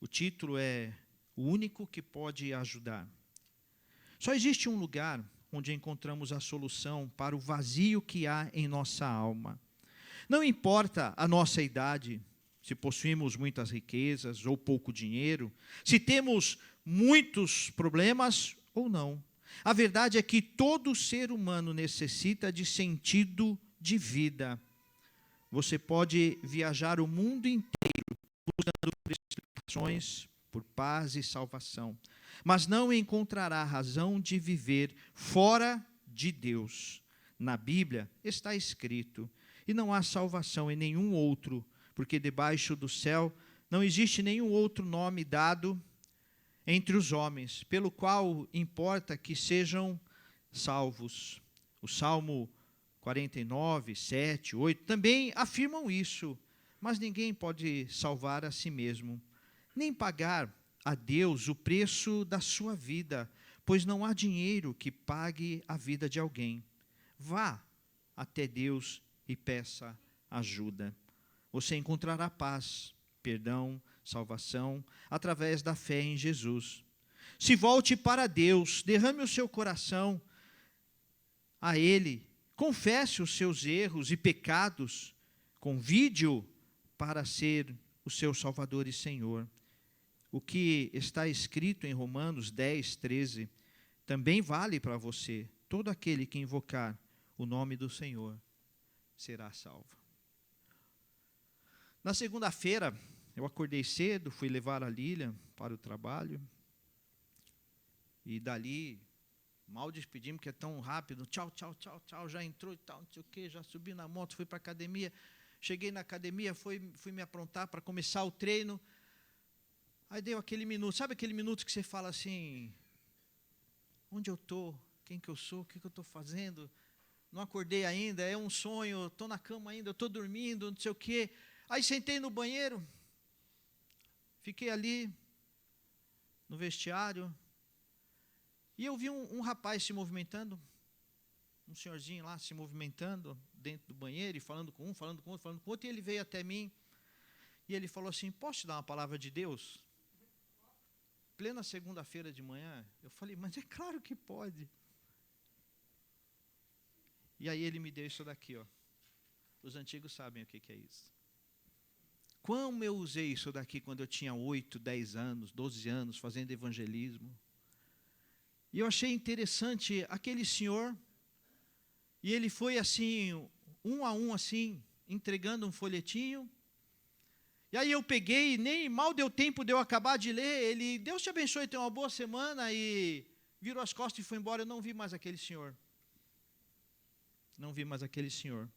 O título é O Único que Pode Ajudar. Só existe um lugar onde encontramos a solução para o vazio que há em nossa alma. Não importa a nossa idade, se possuímos muitas riquezas ou pouco dinheiro, se temos muitos problemas ou não. A verdade é que todo ser humano necessita de sentido de vida. Você pode viajar o mundo inteiro buscando por explicações, por paz e salvação, mas não encontrará razão de viver fora de Deus. Na Bíblia está escrito: e não há salvação em nenhum outro, porque debaixo do céu não existe nenhum outro nome dado entre os homens, pelo qual importa que sejam salvos. O Salmo 49, 7, 8 também afirmam isso, mas ninguém pode salvar a si mesmo, nem pagar a Deus o preço da sua vida, pois não há dinheiro que pague a vida de alguém. Vá até Deus e peça ajuda. Você encontrará paz, perdão, salvação, através da fé em Jesus. Se volte para Deus, derrame o seu coração a Ele, confesse os seus erros e pecados, convide-o para ser o seu Salvador e Senhor. O que está escrito em Romanos 10, 13, também vale para você. Todo aquele que invocar o nome do Senhor será salvo. Na segunda-feira, eu acordei cedo, fui levar a Lília para o trabalho, e dali, mal despedimos, porque é tão rápido, tchau, tchau, tchau, tchau, já entrou e tal, não sei o quê, já subi na moto, fui para a academia, cheguei na academia, fui me aprontar para começar o treino, aí deu aquele minuto, sabe aquele minuto que você fala assim, onde eu estou, quem que eu sou, o que eu estou fazendo, não acordei ainda, é um sonho, estou na cama ainda, estou dormindo, não sei o quê. Aí sentei no banheiro, fiquei ali, no vestiário, e eu vi um rapaz se movimentando, um senhorzinho lá se movimentando dentro do banheiro, e falando com um, falando com outro, falando com outro, e ele veio até mim, e ele falou assim, posso te dar uma palavra de Deus? Plena segunda-feira de manhã, eu falei, mas é claro que pode. E aí ele me deu isso daqui, ó. Os antigos sabem o que é isso. Como eu usei isso daqui quando eu tinha 8, 10 anos, 12 anos, fazendo evangelismo. E eu achei interessante aquele senhor, e ele foi assim, um a um assim, entregando um folhetinho. E aí eu peguei, nem mal deu tempo de eu acabar de ler, ele, Deus te abençoe, tenha uma boa semana, e virou as costas e foi embora. Eu não vi mais aquele senhor. Não vi mais aquele senhor.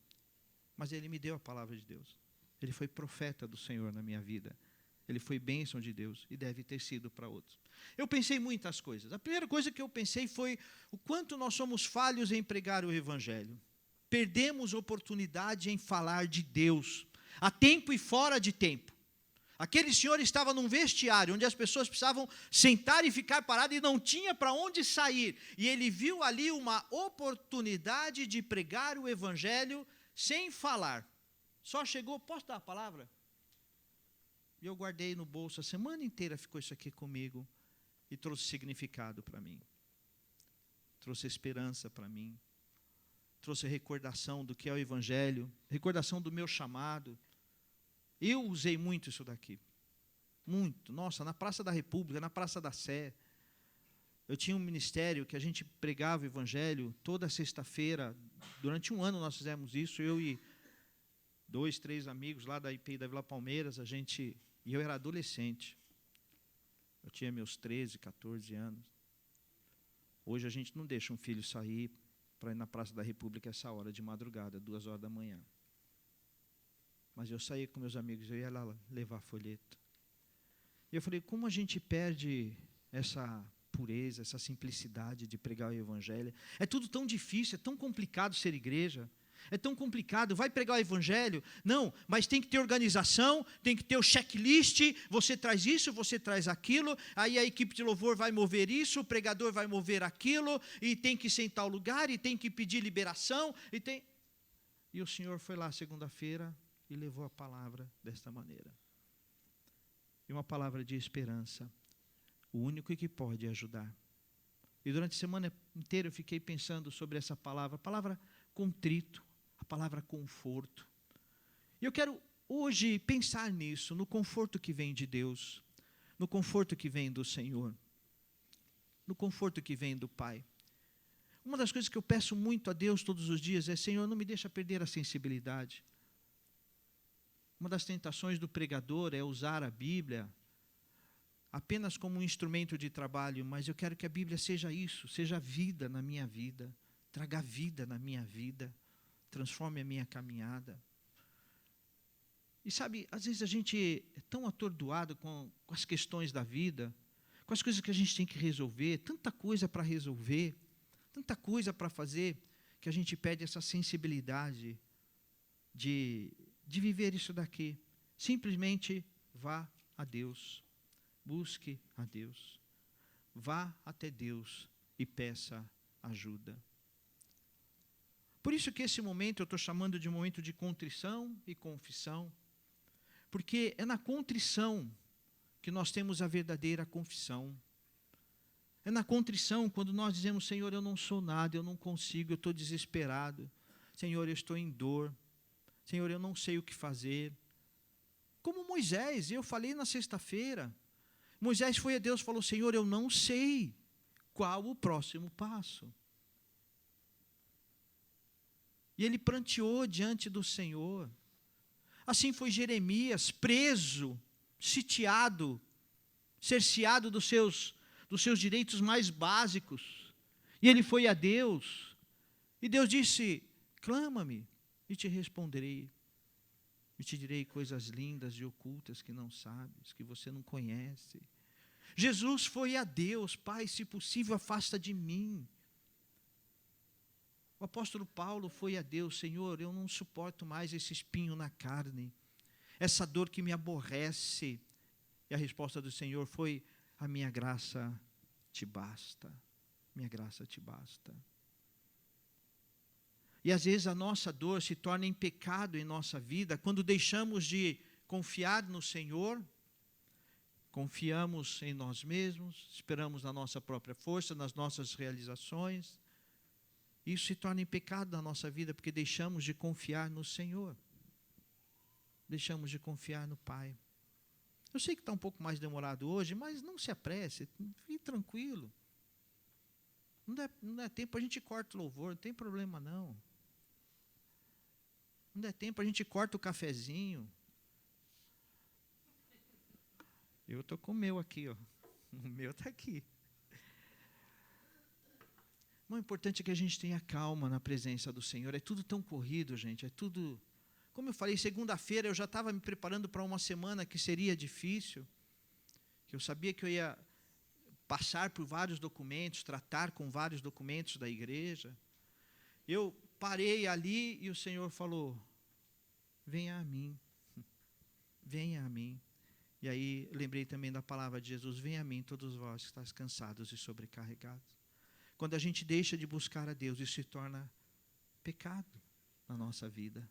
Mas ele me deu a palavra de Deus. Ele foi profeta do Senhor na minha vida. Ele foi bênção de Deus e deve ter sido para outros. Eu pensei muitas coisas. A primeira coisa que eu pensei foi o quanto nós somos falhos em pregar o Evangelho. Perdemos oportunidade em falar de Deus, a tempo e fora de tempo. Aquele senhor estava num vestiário, onde as pessoas precisavam sentar e ficar paradas e não tinha para onde sair. E ele viu ali uma oportunidade de pregar o Evangelho sem falar. Só chegou, posso dar a palavra? E eu guardei no bolso, a semana inteira ficou isso aqui comigo, e trouxe significado para mim. Trouxe esperança para mim. Trouxe recordação do que é o Evangelho, recordação do meu chamado. Eu usei muito isso daqui. Muito. Nossa, na Praça da República, na Praça da Sé. Eu tinha um ministério que a gente pregava o Evangelho toda sexta-feira. Durante um ano nós fizemos isso, eu e 2, 3 amigos lá da IPI da Vila Palmeiras, e eu era adolescente. Eu tinha meus 13, 14 anos. Hoje a gente não deixa um filho sair para ir na Praça da República essa hora de madrugada, 2 horas da manhã. Mas eu saí com meus amigos, eu ia lá levar folheto. E eu falei, como a gente perde essa pureza, essa simplicidade de pregar o Evangelho? É tudo tão difícil, é tão complicado ser igreja. É tão complicado, vai pregar o Evangelho? Não, mas tem que ter organização, tem que ter o checklist, você traz isso, você traz aquilo, aí a equipe de louvor vai mover isso, o pregador vai mover aquilo, e tem que sentar o lugar, e tem que pedir liberação, E o senhor foi lá segunda-feira e levou a palavra desta maneira. E uma palavra de esperança. O único que pode ajudar. E durante a semana inteira eu fiquei pensando sobre essa palavra, a palavra contrito, a palavra conforto. E eu quero hoje pensar nisso, no conforto que vem de Deus, no conforto que vem do Senhor, no conforto que vem do Pai. Uma das coisas que eu peço muito a Deus todos os dias é: Senhor, não me deixa perder a sensibilidade. Uma das tentações do pregador é usar a Bíblia apenas como um instrumento de trabalho, mas eu quero que a Bíblia seja isso, seja vida na minha vida, traga vida na minha vida, transforme a minha caminhada. E sabe, às vezes a gente é tão atordoado com as questões da vida, com as coisas que a gente tem que resolver, tanta coisa para resolver, tanta coisa para fazer, que a gente perde essa sensibilidade de viver isso daqui. Simplesmente vá a Deus, busque a Deus, vá até Deus e peça ajuda. Por isso que esse momento eu estou chamando de momento de contrição e confissão, porque é na contrição que nós temos a verdadeira confissão. É na contrição quando nós dizemos: Senhor, eu não sou nada, eu não consigo, eu estou desesperado. Senhor, eu estou em dor. Senhor, eu não sei o que fazer. Como Moisés, eu falei na sexta-feira. Moisés foi a Deus e falou: Senhor, eu não sei qual o próximo passo. E ele pranteou diante do Senhor. Assim foi Jeremias, preso, sitiado, cerceado dos seus direitos mais básicos. E ele foi a Deus. E Deus disse: clama-me e te responderei. E te direi coisas lindas e ocultas que não sabes, que você não conhece. Jesus foi a Deus: Pai, se possível, afasta de mim. O apóstolo Paulo foi a Deus: Senhor, eu não suporto mais esse espinho na carne, essa dor que me aborrece. E a resposta do Senhor foi: a minha graça te basta, minha graça te basta. E às vezes a nossa dor se torna em pecado em nossa vida, quando deixamos de confiar no Senhor, confiamos em nós mesmos, esperamos na nossa própria força, nas nossas realizações. Isso se torna em pecado na nossa vida, porque deixamos de confiar no Senhor. Deixamos de confiar no Pai. Eu sei que está um pouco mais demorado hoje, mas não se apresse, fique tranquilo. Não dá tempo, a gente corta o louvor, não tem problema não. Não dá tempo, a gente corta o cafezinho. Eu estou com o meu aqui, ó. O meu está aqui. O importante é que a gente tenha calma na presença do Senhor. É tudo tão corrido, gente. É tudo... Como eu falei, segunda-feira eu já estava me preparando para uma semana que seria difícil. Que eu sabia que eu ia passar por vários documentos, tratar com vários documentos da igreja. Eu parei ali e o Senhor falou: venha a mim. Venha a mim. E aí lembrei também da palavra de Jesus: venha a mim todos vós que estáis cansados e sobrecarregados. Quando a gente deixa de buscar a Deus, isso se torna pecado na nossa vida.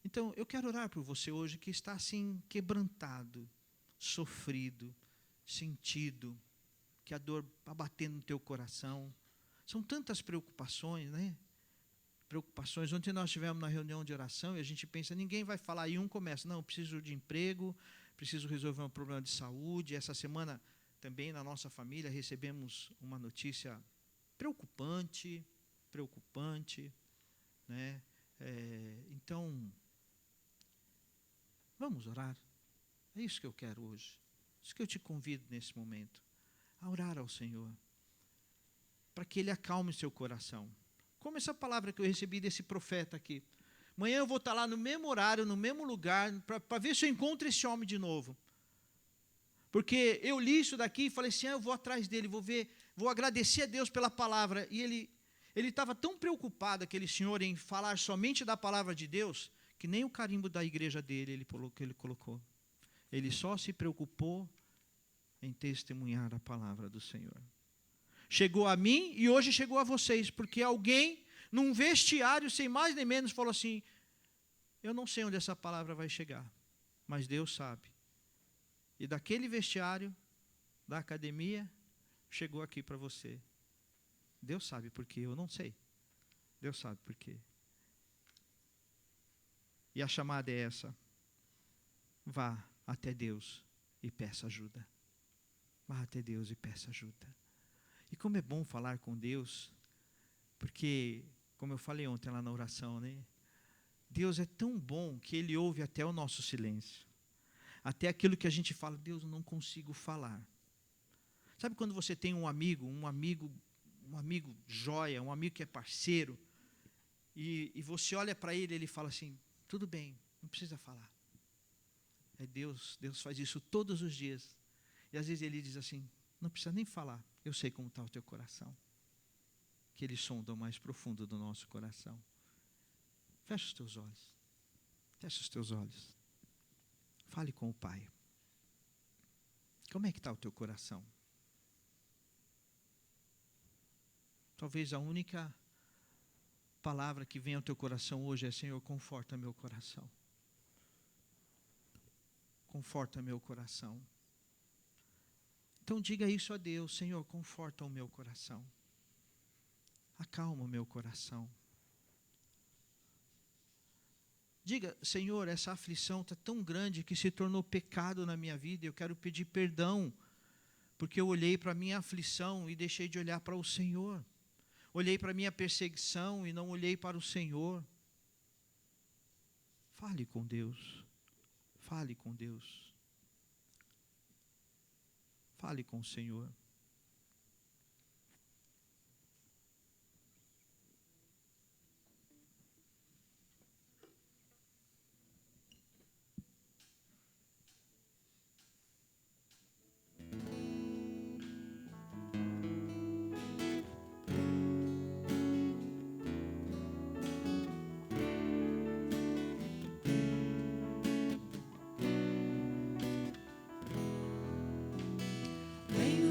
Então, eu quero orar por você hoje que está assim quebrantado, sofrido, sentido, que a dor está batendo no teu coração. São tantas preocupações, né? Preocupações. Ontem nós tivemos na reunião de oração e a gente pensa: ninguém vai falar, e um começa: não, eu preciso de emprego, preciso resolver um problema de saúde. Essa semana também na nossa família recebemos uma notícia preocupante, né? Então, vamos orar. É isso que eu quero hoje. É isso que eu te convido nesse momento, a orar ao Senhor, para que Ele acalme seu coração. Como essa palavra que eu recebi desse profeta aqui. Amanhã eu vou estar lá no mesmo horário, no mesmo lugar, para ver se eu encontro esse homem de novo. Porque eu li isso daqui e falei assim: eu vou atrás dele, vou ver, vou agradecer a Deus pela palavra. E ele estava tão preocupado, aquele senhor, em falar somente da palavra de Deus, que nem o carimbo da igreja dele ele colocou. Ele só se preocupou em testemunhar a palavra do Senhor. Chegou a mim e hoje chegou a vocês, porque alguém, num vestiário, sem mais nem menos, falou assim: eu não sei onde essa palavra vai chegar, mas Deus sabe. E daquele vestiário, da academia, chegou aqui para você. Deus sabe por quê, eu não sei. Deus sabe por quê. E a chamada é essa. Vá até Deus e peça ajuda. Vá até Deus e peça ajuda. E como é bom falar com Deus, porque, como eu falei ontem lá na oração, né? Deus é tão bom que Ele ouve até o nosso silêncio. Até aquilo que a gente fala, Deus, eu não consigo falar. Sabe quando você tem um amigo joia, um amigo que é parceiro, e você olha para ele e ele fala assim, tudo bem, não precisa falar. É Deus faz isso todos os dias. E às vezes Ele diz assim, não precisa nem falar, eu sei como está o teu coração. Que Ele sonda o mais profundo do nosso coração. Fecha os teus olhos. Fecha os teus olhos. Fale com o Pai. Como é que está o teu coração? Talvez a única palavra que vem ao teu coração hoje é, Senhor, conforta meu coração. Conforta meu coração. Então diga isso a Deus, Senhor, conforta o meu coração. Acalma o meu coração. Diga, Senhor, essa aflição está tão grande que se tornou pecado na minha vida. Eu quero pedir perdão, porque eu olhei para a minha aflição e deixei de olhar para o Senhor. Olhei para a minha perseguição e não olhei para o Senhor. Fale com Deus. Fale com Deus. Fale com o Senhor.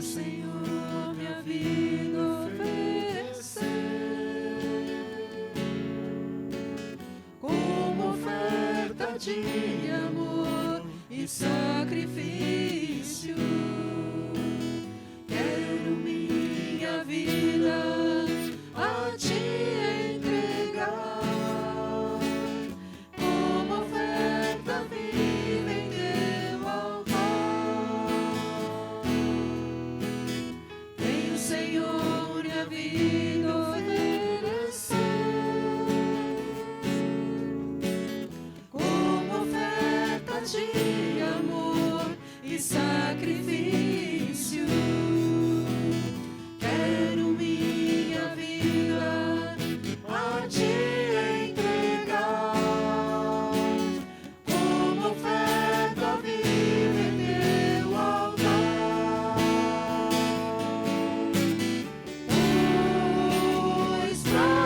Senhor, minha vida oferecer como oferta de amor e sacrifício. Quero minha vida a Ti entregar como oferta viva em Teu altar. Senhor, minha vida oferecer como oferta de amor e sacrifício. Quero minha vida a Ti entregar como oferta viva em Teu altar.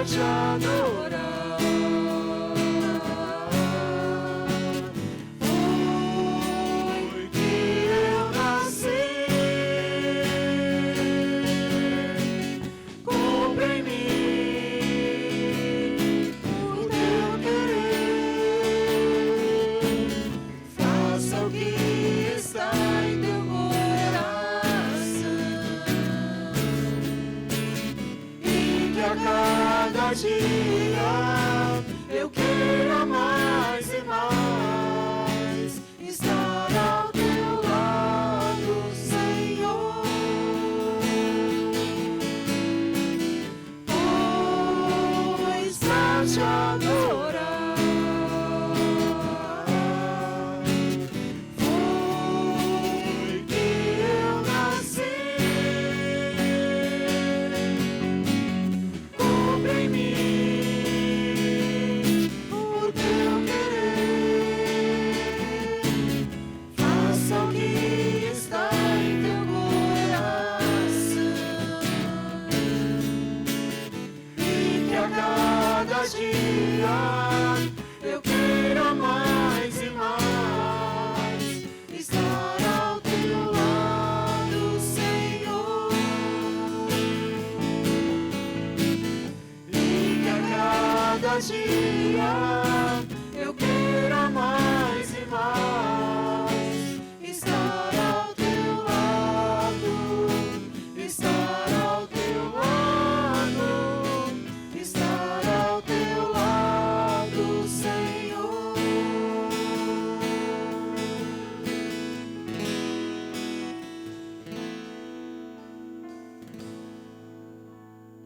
Te adorar, foi que eu nasci. Cumpre em mim o Teu querer, faça o que está em Teu coração, e que a cada dia eu queira mais e mais estar ao Teu lado, Senhor. Pois pra Te adorar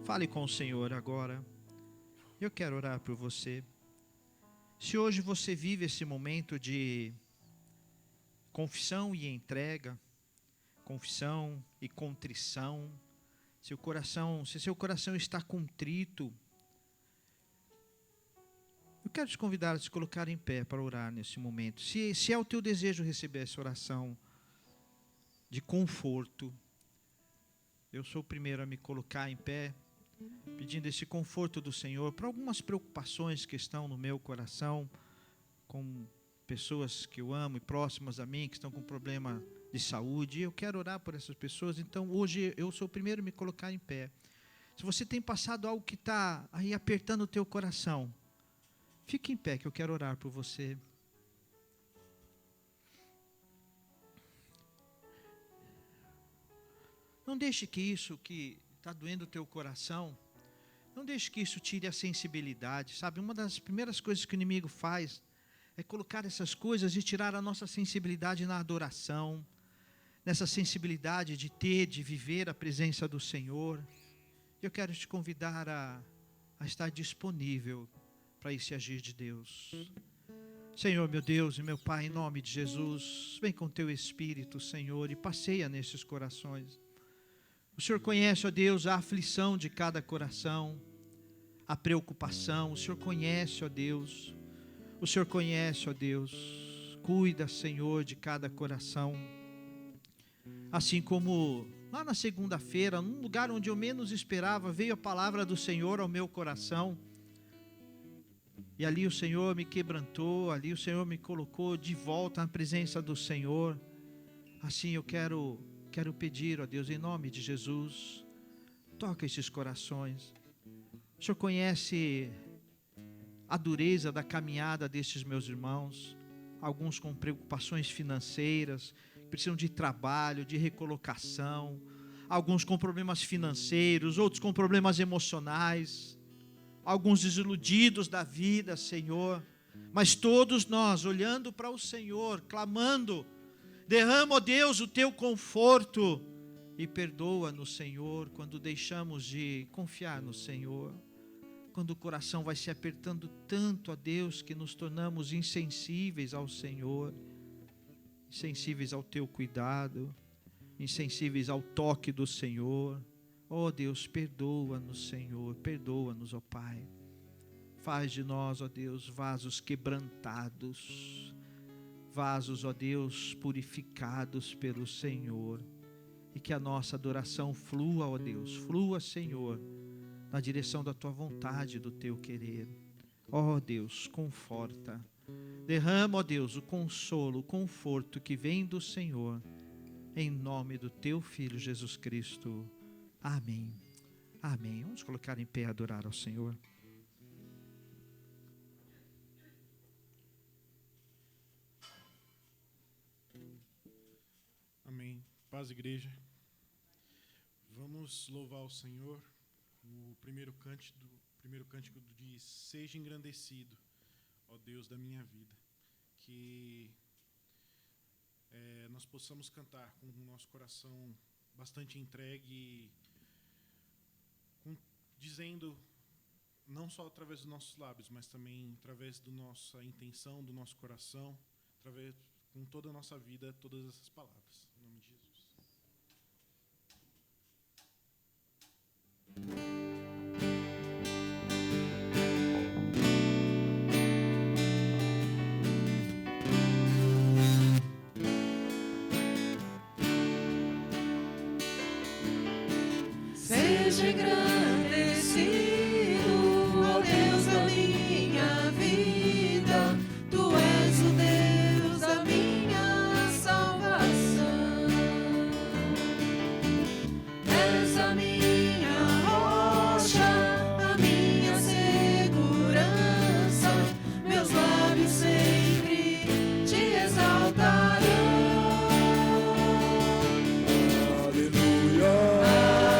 Fale com o Senhor agora. Eu quero orar por você. Se hoje você vive esse momento de confissão e entrega, confissão e contrição, se seu coração está contrito, eu quero te convidar a se colocar em pé para orar nesse momento. Se é o teu desejo receber essa oração de conforto, eu sou o primeiro a me colocar em pé, pedindo esse conforto do Senhor para algumas preocupações que estão no meu coração, com pessoas que eu amo e próximas a mim, que estão com problema de saúde. Eu quero orar por essas pessoas, então hoje eu sou o primeiro a me colocar em pé. Se você tem passado algo que está aí apertando o teu coração, fique em pé que eu quero orar por você. Não deixe que isso que está doendo o teu coração, não deixe que isso tire a sensibilidade, sabe? Uma das primeiras coisas que o inimigo faz é colocar essas coisas e tirar a nossa sensibilidade na adoração, nessa sensibilidade de viver a presença do Senhor. Eu quero te convidar a estar disponível para esse agir de Deus. Senhor, meu Deus e meu Pai, em nome de Jesus, vem com teu Espírito, Senhor, e passeia nesses corações. O Senhor conhece, ó Deus, a aflição de cada coração, a preocupação. O Senhor conhece, ó Deus. O Senhor conhece, ó Deus. Cuida, Senhor, de cada coração. Assim como lá na segunda-feira, num lugar onde eu menos esperava, veio a palavra do Senhor ao meu coração. E ali o Senhor me quebrantou, ali o Senhor me colocou de volta na presença do Senhor. Assim eu quero pedir, ó Deus, em nome de Jesus, toca esses corações. O Senhor conhece a dureza da caminhada destes meus irmãos, alguns com preocupações financeiras, precisam de trabalho, de recolocação, alguns com problemas financeiros, outros com problemas emocionais, alguns desiludidos da vida, Senhor, mas todos nós olhando para o Senhor, clamando, derrama, ó Deus, o teu conforto e perdoa-nos, Senhor, quando deixamos de confiar no Senhor, quando o coração vai se apertando tanto, ó Deus, que nos tornamos insensíveis ao Senhor, insensíveis ao teu cuidado, insensíveis ao toque do Senhor. Ó Deus, perdoa-nos, Senhor, perdoa-nos, ó Pai. Faz de nós, ó Deus, vasos quebrantados, vasos, ó Deus, purificados pelo Senhor, e que a nossa adoração flua, ó Deus, flua, Senhor, na direção da tua vontade, do teu querer. Ó Deus, conforta, derrama, ó Deus, o consolo, o conforto que vem do Senhor, em nome do teu Filho Jesus Cristo. Amém. Amém. Vamos colocar em pé e adorar ao Senhor. Amém. Paz, igreja. Vamos louvar o Senhor. O primeiro cântico diz: seja engrandecido, ó Deus da minha vida. Que nós possamos cantar com o nosso coração bastante entregue, dizendo, não só através dos nossos lábios, mas também através da nossa intenção, do nosso coração, com toda a nossa vida, todas essas palavras. Em nome de Jesus. Seja engrandecido, ó Deus da minha vida, tu és o Deus da minha salvação, és a minha rocha, a minha segurança, meus lábios sempre te exaltarão.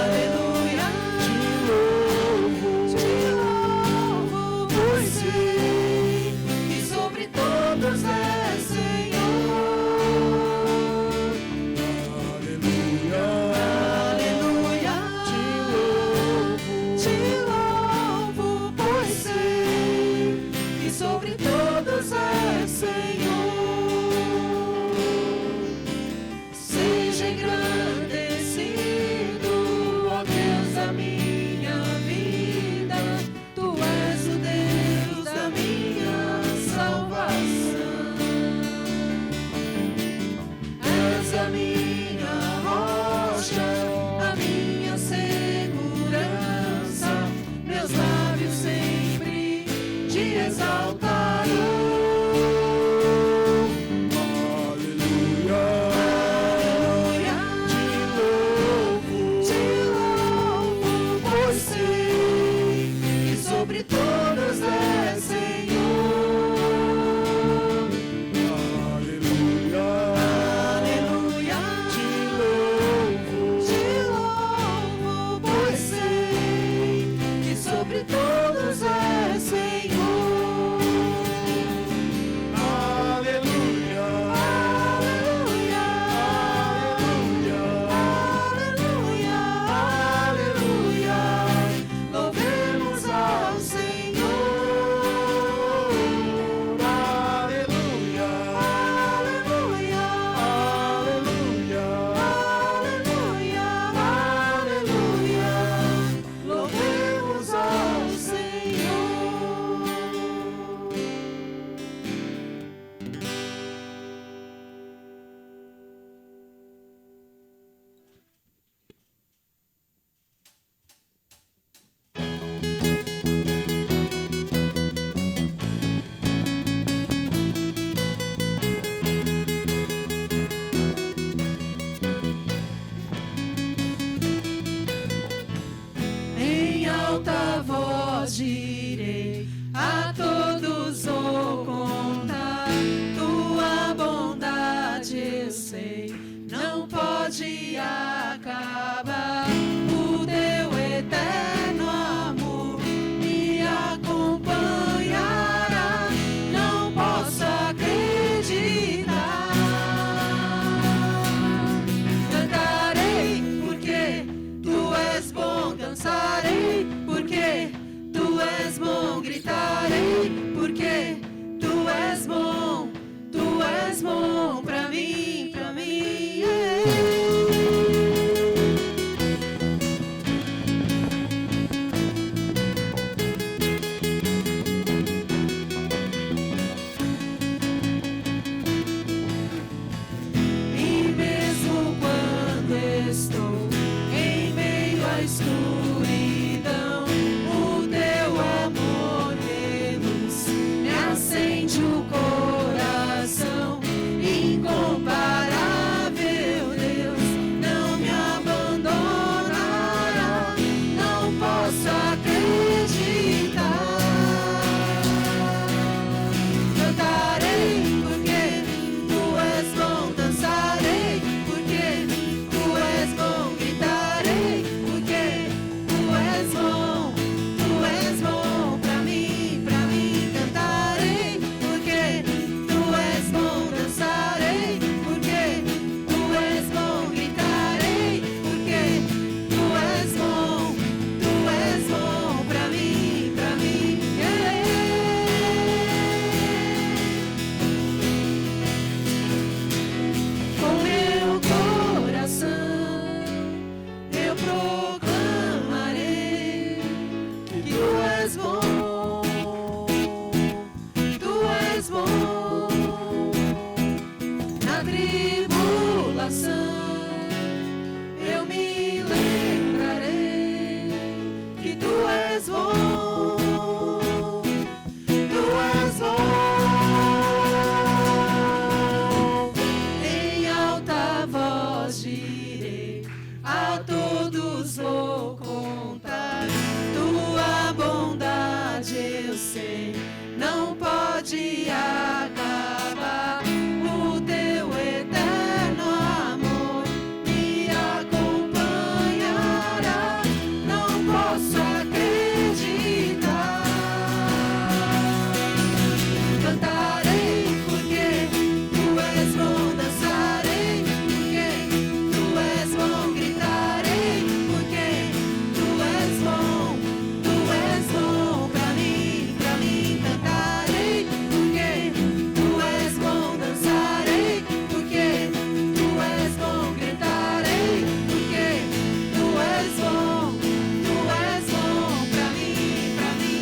Aleluia. sei, não pode acabar. O teu eterno amor me acompanhará. Não posso acreditar. Cantarei porque tu és bom, dançarei porque tu és bom, gritarei porque tu és bom pra mim, pra mim. E mesmo quando estou em meio à escuridão, o teu amor de luz me acende o coração. Incomparável Deus, não me abandonará. Não posso acreditar. Cantarei porque tu és bom, dançarei porque tu és bom, gritarei porque tu és bom pra mim, pra mim. Cantarei porque tu és bom, dançarei porque tu és bom, gritarei porque tu és bom pra mim, pra mim. Com meu coração eu proclamarei que tu és bom, tu és bom. Na tribulação eu me lembrarei que tu és bom, tu és bom. Em alta voz direi, a todos vou contar, tua bondade eu sei, não pode acabar. O teu eterno amor me acompanhará. Não posso acreditar. Cantarei porque tu és bom, dançarei porque tu és bom, gritarei porque tu és bom pra mim, pra mim. Cantarei porque tu és bom, dançarei porque tu és bom, gritarei porque tu és bom pra mim, pra mim.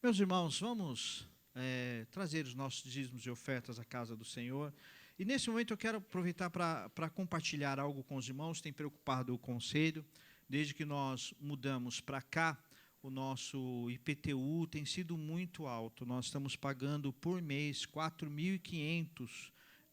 Meus irmãos, vamos trazer os nossos dízimos e ofertas à casa do Senhor. E nesse momento eu quero aproveitar para compartilhar algo com os irmãos, tem preocupado o conselho. Desde que nós mudamos para cá, o nosso IPTU tem sido muito alto. Nós estamos pagando por mês 4.500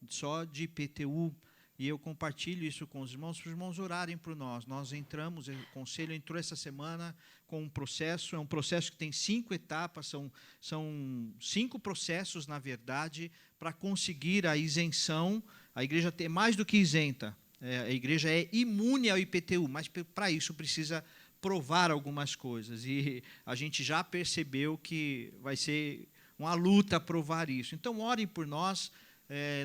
só de IPTU. E eu compartilho isso com os irmãos, para os irmãos orarem por nós. Nós entramos, o conselho entrou essa semana com um processo, é um processo que tem 5 etapas, são 5 processos, na verdade, para conseguir a isenção. A igreja é mais do que isenta, a igreja é imune ao IPTU, mas para isso precisa provar algumas coisas. E a gente já percebeu que vai ser uma luta provar isso. Então, orem por nós.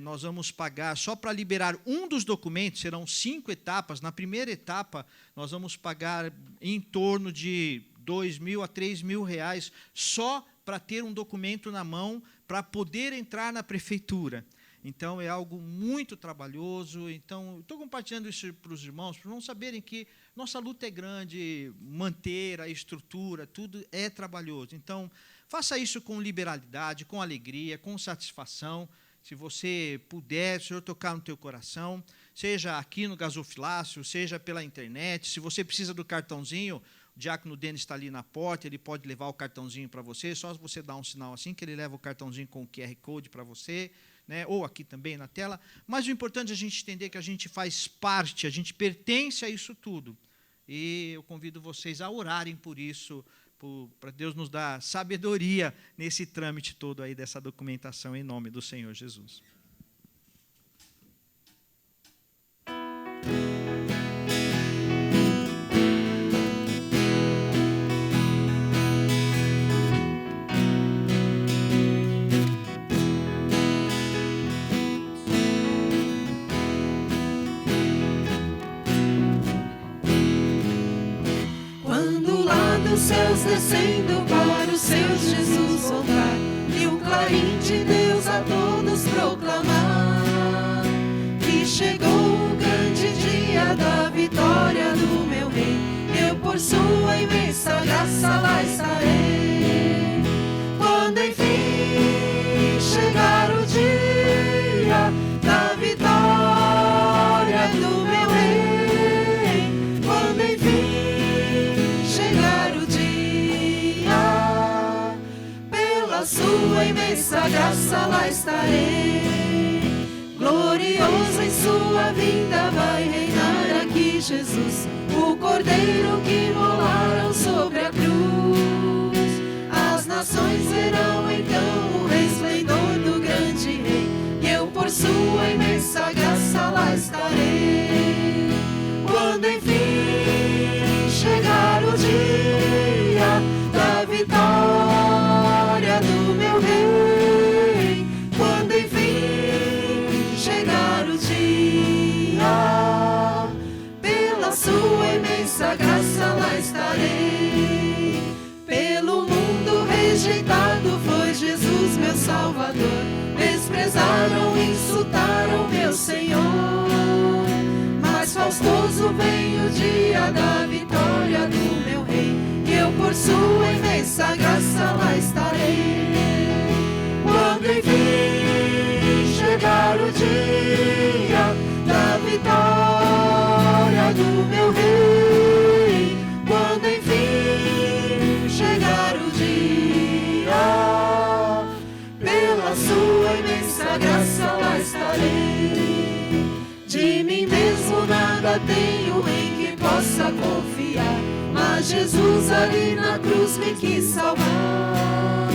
Nós vamos pagar, só para liberar um dos documentos, serão 5 etapas. Na primeira etapa, nós vamos pagar em torno de R$2.000 a R$3.000, só para ter um documento na mão, para poder entrar na prefeitura. Então, é algo muito trabalhoso. Então, estou compartilhando isso para os irmãos, para não saberem que nossa luta é grande, manter a estrutura, tudo é trabalhoso. Então, faça isso com liberalidade, com alegria, com satisfação. se você puder, se o Senhor tocar no teu coração, seja aqui no gasofilácio, seja pela internet, se você precisa do cartãozinho, o diácono Denis está ali na porta, ele pode levar o cartãozinho para você, só você dar um sinal assim, que ele leva o cartãozinho com o QR Code para você, né, ou aqui também na tela. Mas o importante é a gente entender que a gente faz parte, a gente pertence a isso tudo. E eu convido vocês a orarem por isso, para Deus nos dar sabedoria nesse trâmite todo aí dessa documentação, em nome do Senhor Jesus. Dos céus descendo para os seus Jesus voltar, e o clarim de Deus a todos proclamar, que chegou o grande dia da vitória do meu rei, eu por sua imensa graça lá estarei. Quando enfim chegar o dia da vitória do meu rei, quando enfim sua imensa graça lá estarei. Glorioso em sua vinda vai reinar aqui Jesus, o Cordeiro que molaram sobre a cruz. As nações verão então o resplendor do grande Rei, e eu por sua imensa graça lá estarei. Quando enfim chegar o dia da vitória do meu rei, quando enfim chegar o dia, pela sua imensa graça lá estarei. Pelo mundo rejeitado foi Jesus meu Salvador, desprezaram, insultaram meu Senhor, mas faustoso vem o dia da vitória do meu rei, e eu por sua imensa graça lá estarei. Quando enfim chegar o dia da vitória do meu rei, quando enfim chegar o dia, pela sua imensa graça lá estarei. De mim mesmo nada tenho em que possa confiar, mas Jesus ali na cruz me quis salvar.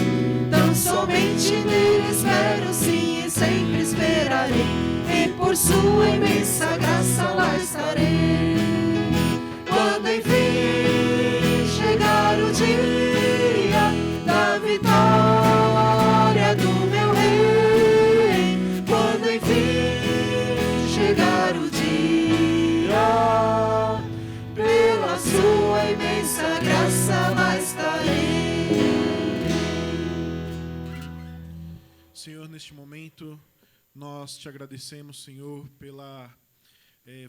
Tão somente nele espero, sim, e sempre esperarei, e por sua imensa graça lá estarei. Quando enfim chegar o dia da vitória do meu rei, quando enfim chegar o dia, pela sua imensa graça lá estarei. Senhor, neste momento, nós te agradecemos, Senhor, pela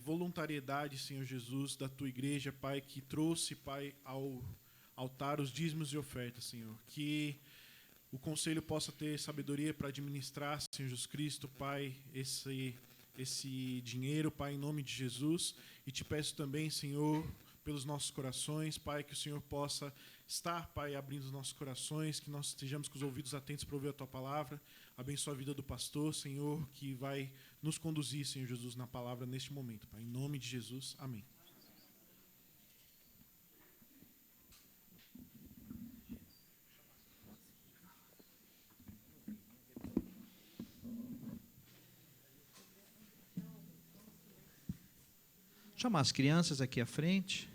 voluntariedade, Senhor Jesus, da tua igreja, Pai, que trouxe, Pai, ao altar os dízimos e ofertas, Senhor. Que o conselho possa ter sabedoria para administrar, Senhor Jesus Cristo, Pai, esse dinheiro, Pai, em nome de Jesus. E te peço também, Senhor, pelos nossos corações, Pai, que o Senhor possa estar, Pai, abrindo os nossos corações, que nós estejamos com os ouvidos atentos para ouvir a tua palavra. Abençoa a vida do pastor, Senhor, que vai nos conduzir, Senhor Jesus, na palavra neste momento, Pai. Em nome de Jesus, amém. Chamar as crianças aqui à frente.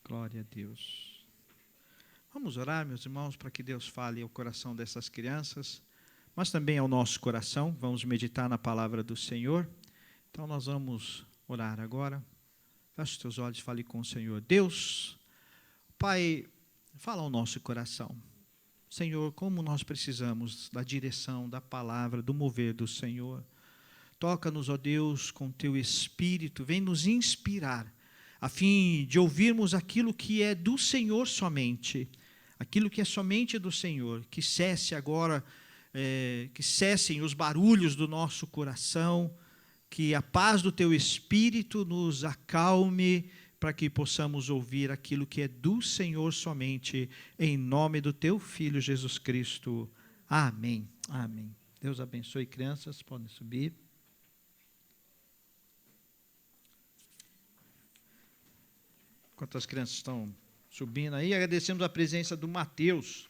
Glória a Deus. Vamos orar, meus irmãos, para que Deus fale ao coração dessas crianças, mas também ao nosso coração. Vamos meditar na palavra do Senhor. Então, nós vamos orar agora. Feche os teus olhos e fale com o Senhor. Deus, Pai, fala ao nosso coração. Senhor, como nós precisamos da direção, da palavra, do mover do Senhor. Toca-nos, ó Deus, com Teu Espírito, vem nos inspirar, a fim de ouvirmos aquilo que é do Senhor somente, aquilo que é somente do Senhor, que cesse agora, que cessem os barulhos do nosso coração, que a paz do Teu Espírito nos acalme, para que possamos ouvir aquilo que é do Senhor somente, em nome do Teu Filho Jesus Cristo. Amém. Amém. Deus abençoe, crianças, podem subir. Enquanto as crianças estão subindo aí, agradecemos a presença do Mateus.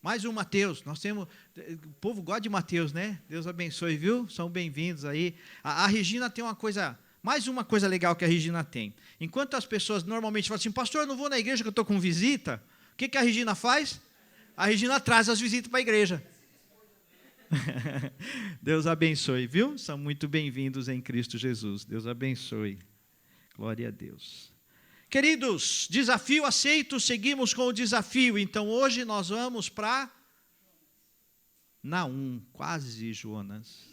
Mais um Mateus. Nós temos, o povo gosta de Mateus, né? Deus abençoe, viu? São bem-vindos aí. A Regina tem uma coisa, mais uma coisa legal que a Regina tem. Enquanto as pessoas normalmente falam assim, pastor, eu não vou na igreja que eu estou com visita, o que a Regina faz? A Regina traz as visitas para a igreja. Deus abençoe, viu? São muito bem-vindos em Cristo Jesus. Deus abençoe. Glória a Deus. Queridos, desafio aceito, seguimos com o desafio. Então, hoje nós vamos para Naum, quase Jonas.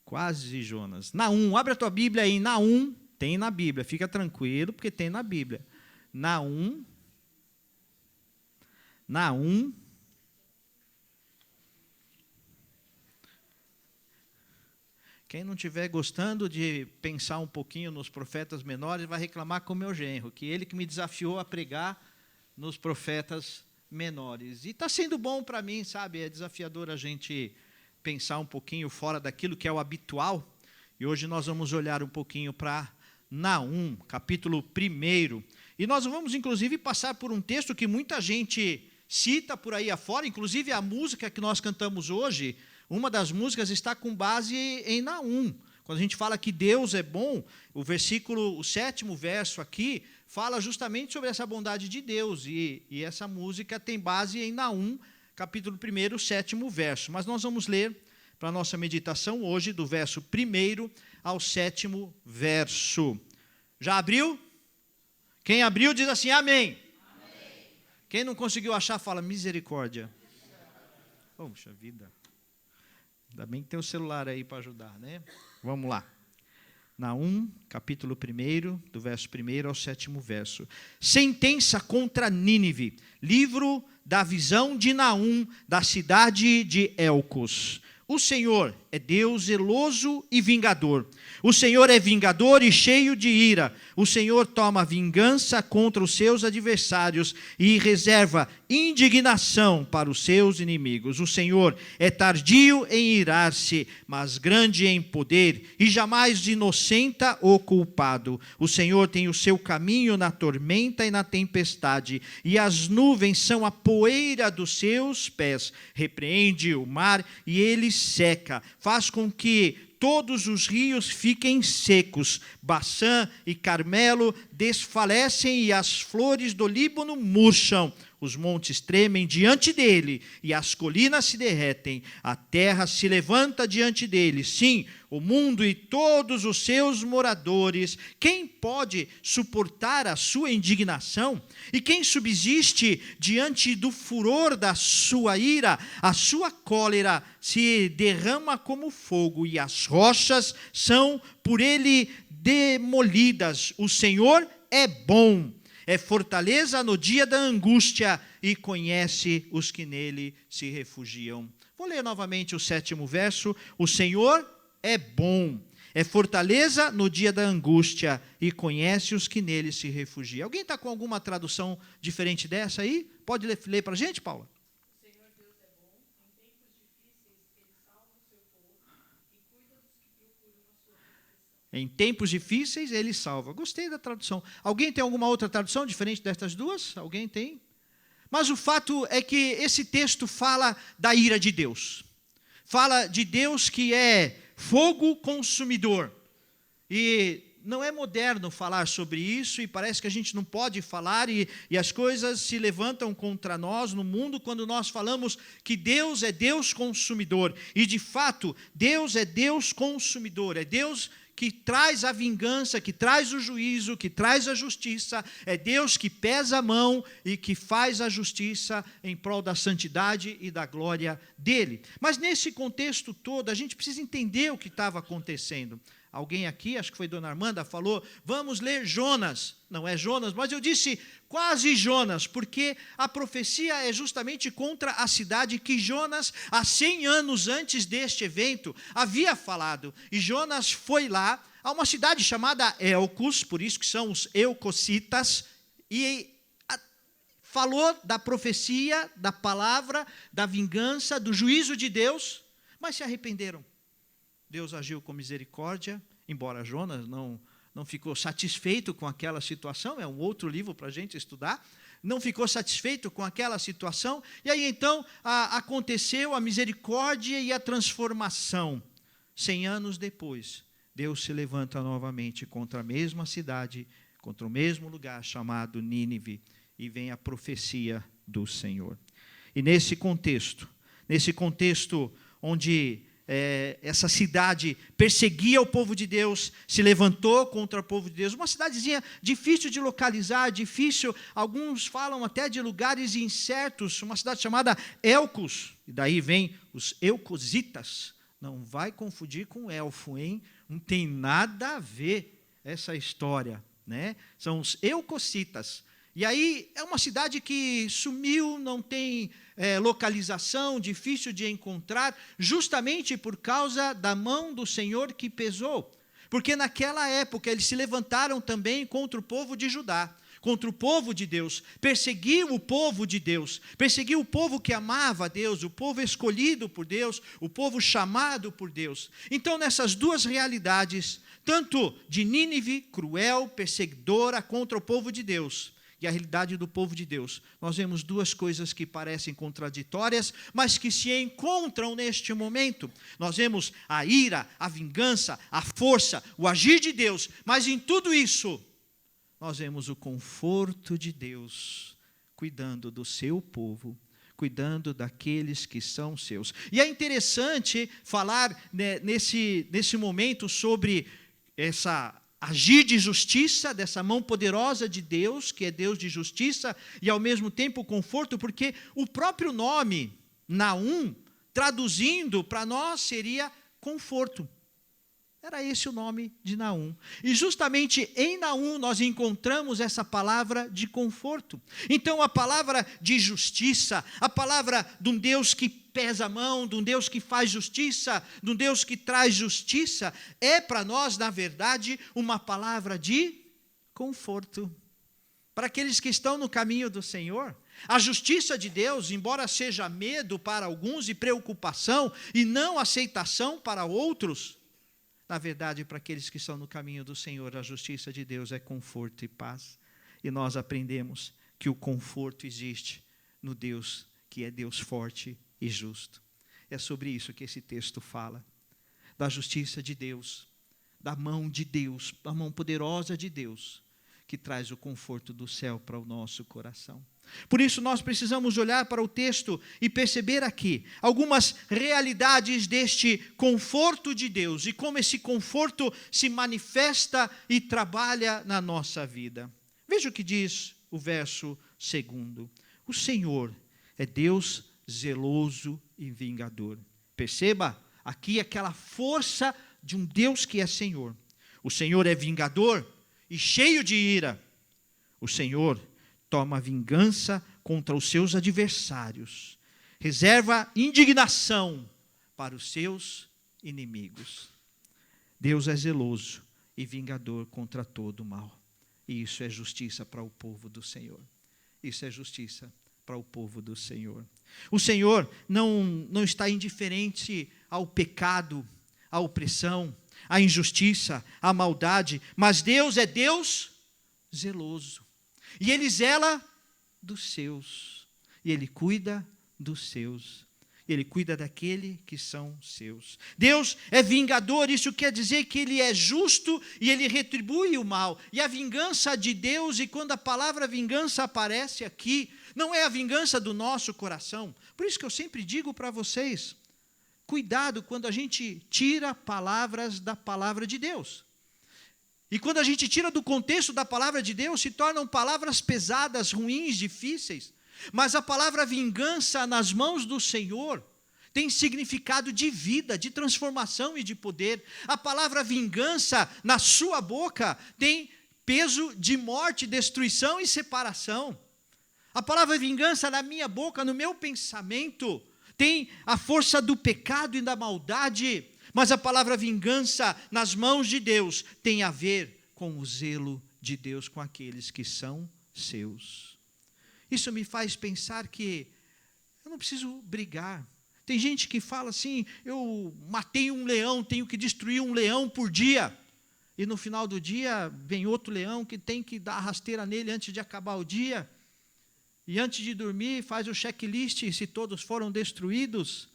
Quase Jonas. Naum, abre a tua Bíblia aí, Naum, tem na Bíblia, fica tranquilo, porque tem na Bíblia. Naum. Quem não estiver gostando de pensar um pouquinho nos profetas menores, vai reclamar com o meu genro, que ele que me desafiou a pregar nos profetas menores. E está sendo bom para mim, sabe? É desafiador a gente pensar um pouquinho fora daquilo que é o habitual. E hoje nós vamos olhar um pouquinho para Naum, capítulo 1. E nós vamos, inclusive, passar por um texto que muita gente cita por aí afora, inclusive a música que nós cantamos hoje. Uma das músicas está com base em Naum. Quando a gente fala que Deus é bom, o 7º verso aqui, fala justamente sobre essa bondade de Deus. E essa música tem base em Naum, capítulo 1, 7º verso. Mas nós vamos ler para a nossa meditação hoje, do verso 1 ao 7º verso. Já abriu? Quem abriu diz assim, amém. Amém. Quem não conseguiu achar, fala misericórdia. Poxa vida. Ainda bem que tem o celular aí para ajudar, né? Vamos lá. Naum, capítulo 1, do verso 1 ao 7º verso. Sentença contra Nínive. Livro da visão de Naum, da cidade de Elcos. O Senhor é Deus zeloso e vingador. O Senhor é vingador e cheio de ira. O Senhor toma vingança contra os seus adversários e reserva indignação para os seus inimigos. O Senhor é tardio em irar-se, mas grande em poder, e jamais inocenta o culpado. O Senhor tem o seu caminho na tormenta e na tempestade, e as nuvens são a poeira dos seus pés. Repreende o mar e ele seca, faz com que todos os rios fiquem secos. Baçã e Carmelo desfalecem e as flores do Líbano murcham. Os montes tremem diante dele e as colinas se derretem. A terra se levanta diante dele. Sim, o mundo e todos os seus moradores. Quem pode suportar a sua indignação? E quem subsiste diante do furor da sua ira? A sua cólera se derrama como fogo e as rochas são por ele demolidas. O Senhor é bom. É fortaleza no dia da angústia e conhece os que nele se refugiam. Vou ler novamente o 7º verso. O Senhor é bom, é fortaleza no dia da angústia e conhece os que nele se refugiam. Alguém está com alguma tradução diferente dessa aí? Pode ler para a gente, Paula? O Senhor Deus é bom, em tempos difíceis ele salva o seu povo e cuida dos que procuram a sua proteção. Em tempos difíceis, ele salva. Gostei da tradução. Alguém tem alguma outra tradução diferente destas duas? Alguém tem? Mas o fato é que esse texto fala da ira de Deus. Fala de Deus que é fogo consumidor. E não é moderno falar sobre isso, e parece que a gente não pode falar, e as coisas se levantam contra nós no mundo quando nós falamos que Deus é Deus consumidor. E, de fato, Deus é Deus consumidor, é Deus que traz a vingança, que traz o juízo, que traz a justiça, é Deus que pesa a mão e que faz a justiça em prol da santidade e da glória dele. Mas nesse contexto todo, a gente precisa entender o que estava acontecendo. Alguém aqui, acho que foi Dona Armanda, falou, vamos ler Jonas. Não é Jonas, mas eu disse quase Jonas, porque a profecia é justamente contra a cidade que Jonas, há 100 anos antes deste evento, havia falado. E Jonas foi lá, a uma cidade chamada Elcos, por isso que são os eucocitas, e falou da profecia, da palavra, da vingança, do juízo de Deus, mas se arrependeram. Deus agiu com misericórdia, embora Jonas não ficou satisfeito com aquela situação, é um outro livro para a gente estudar, não ficou satisfeito com aquela situação, e aí então aconteceu a misericórdia e a transformação. 100 anos depois, Deus se levanta novamente contra a mesma cidade, contra o mesmo lugar chamado Nínive, e vem a profecia do Senhor. E nesse contexto onde essa cidade perseguia o povo de Deus, se levantou contra o povo de Deus, uma cidadezinha difícil de localizar, difícil, alguns falam até de lugares incertos, uma cidade chamada Elcos, e daí vem os eucositas, não vai confundir com elfo, hein? Não tem nada a ver essa história, né? São os eucositas. E aí é uma cidade que sumiu, não tem localização, difícil de encontrar, justamente por causa da mão do Senhor que pesou. Porque naquela época eles se levantaram também contra o povo de Judá, contra o povo de Deus, perseguiu o povo de Deus, perseguiu o povo que amava a Deus, o povo escolhido por Deus, o povo chamado por Deus. Então nessas duas realidades, tanto de Nínive, cruel, perseguidora contra o povo de Deus, e a realidade do povo de Deus, nós vemos duas coisas que parecem contraditórias, mas que se encontram neste momento. Nós vemos a ira, a vingança, a força, o agir de Deus, mas em tudo isso, nós vemos o conforto de Deus, cuidando do seu povo, cuidando daqueles que são seus. E é interessante falar nesse momento sobre essa agir de justiça, dessa mão poderosa de Deus, que é Deus de justiça, e ao mesmo tempo conforto, porque o próprio nome, Naum, traduzindo para nós, seria conforto. Era esse o nome de Naum. E justamente em Naum nós encontramos essa palavra de conforto. Então a palavra de justiça, a palavra de um Deus que pesa a mão, de um Deus que faz justiça, de um Deus que traz justiça, é para nós, na verdade, uma palavra de conforto. Para aqueles que estão no caminho do Senhor, a justiça de Deus, embora seja medo para alguns e preocupação e não aceitação para outros, na verdade, para aqueles que estão no caminho do Senhor, a justiça de Deus é conforto e paz. E nós aprendemos que o conforto existe no Deus que é Deus forte e justo. É sobre isso que esse texto fala. Da justiça de Deus, da mão de Deus, da mão poderosa de Deus, que traz o conforto do céu para o nosso coração. Por isso nós precisamos olhar para o texto e perceber aqui algumas realidades deste conforto de Deus e como esse conforto se manifesta e trabalha na nossa vida. Veja o que diz o verso 2. O Senhor é Deus zeloso e vingador. Perceba aqui aquela força de um Deus que é Senhor. O Senhor é vingador e cheio de ira. O Senhor toma vingança contra os seus adversários, reserva indignação para os seus inimigos. Deus é zeloso e vingador contra todo o mal. E isso é justiça para o povo do Senhor. Isso é justiça para o povo do Senhor. O Senhor não está indiferente ao pecado, à opressão, à injustiça, à maldade, mas Deus é Deus zeloso. E Ele zela dos seus. E Ele cuida dos seus. Ele cuida daquele que são seus. Deus é vingador, isso quer dizer que Ele é justo e Ele retribui o mal. E a vingança de Deus, e quando a palavra vingança aparece aqui, não é a vingança do nosso coração. Por isso que eu sempre digo para vocês, cuidado quando a gente tira palavras da palavra de Deus. E quando a gente tira do contexto da palavra de Deus, se tornam palavras pesadas, ruins, difíceis. Mas a palavra vingança nas mãos do Senhor tem significado de vida, de transformação e de poder. A palavra vingança na sua boca tem peso de morte, destruição e separação. A palavra vingança na minha boca, no meu pensamento, tem a força do pecado e da maldade. Mas a palavra vingança nas mãos de Deus tem a ver com o zelo de Deus com aqueles que são seus. Isso me faz pensar que eu não preciso brigar. Tem gente que fala assim, eu matei um leão, tenho que destruir um leão por dia. E no final do dia vem outro leão que tem que dar a rasteira nele antes de acabar o dia. E antes de dormir faz o checklist se todos foram destruídos.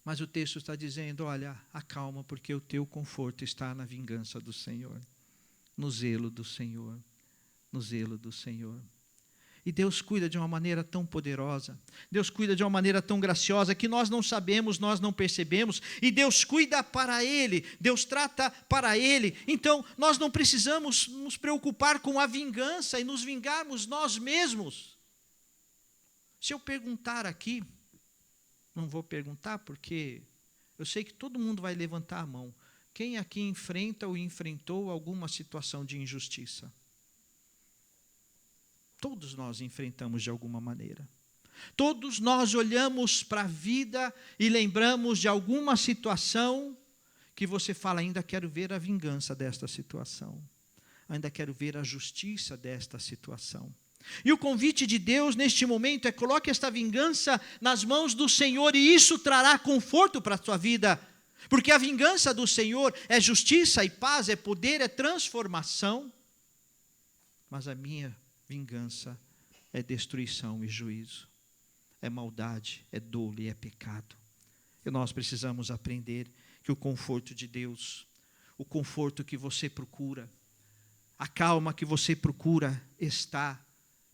Mas o texto está dizendo, olha, acalma, porque o teu conforto está na vingança do Senhor, no zelo do Senhor, no zelo do Senhor. E Deus cuida de uma maneira tão poderosa, Deus cuida de uma maneira tão graciosa, que nós não sabemos, nós não percebemos, e Deus cuida para Ele, Deus trata para Ele. Então, nós não precisamos nos preocupar com a vingança e nos vingarmos nós mesmos. Se eu perguntar aqui, não vou perguntar porque eu sei que todo mundo vai levantar a mão. Quem aqui enfrenta ou enfrentou alguma situação de injustiça? Todos nós enfrentamos de alguma maneira. Todos nós olhamos para a vida e lembramos de alguma situação que você fala, ainda quero ver a vingança desta situação. Ainda quero ver a justiça desta situação. E o convite de Deus neste momento é: coloque esta vingança nas mãos do Senhor, e isso trará conforto para a sua vida. Porque a vingança do Senhor é justiça e paz, é poder, é transformação. Mas a minha vingança é destruição e juízo, é maldade, é dolo e é pecado. E nós precisamos aprender que o conforto de Deus, o conforto que você procura, a calma que você procura, está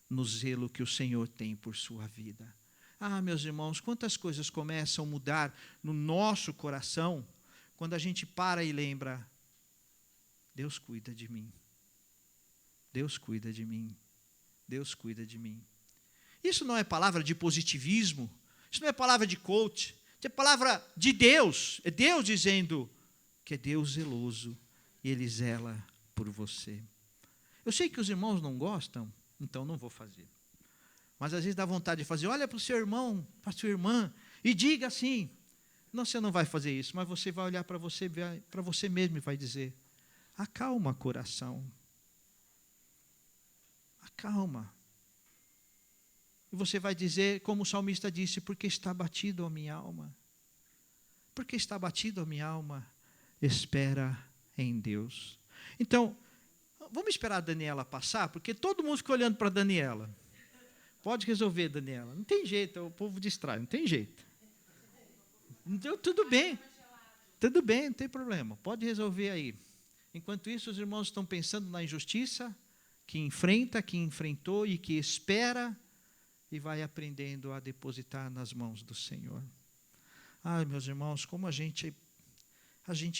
no zelo que o Senhor tem por sua vida. Ah, meus irmãos, quantas coisas começam a mudar no nosso coração quando a gente para e lembra: Deus cuida de mim, Deus cuida de mim, Deus cuida de mim. Isso não é palavra de positivismo, isso não é palavra de coach, isso é palavra de Deus. É Deus dizendo que é Deus zeloso e Ele zela por você. Eu sei que os irmãos não gostam, então não vou fazer. Mas às vezes dá vontade de fazer. Olha para o seu irmão, para a sua irmã, e diga assim. Não, você não vai fazer isso, mas você vai olhar para você mesmo e vai dizer: acalma coração. Acalma. E você vai dizer, como o salmista disse: porque está batido a minha alma. Porque está batido a minha alma, espera em Deus. Então, vamos esperar a Daniela passar, porque todo mundo fica olhando para a Daniela. Pode resolver, Daniela. Não tem jeito, o povo distrai, não tem jeito. Então, tudo bem, não tem problema. Pode resolver aí. Enquanto isso, os irmãos estão pensando na injustiça que enfrenta, que enfrentou e que espera, e vai aprendendo a depositar nas mãos do Senhor. Ai, meus irmãos, como a gente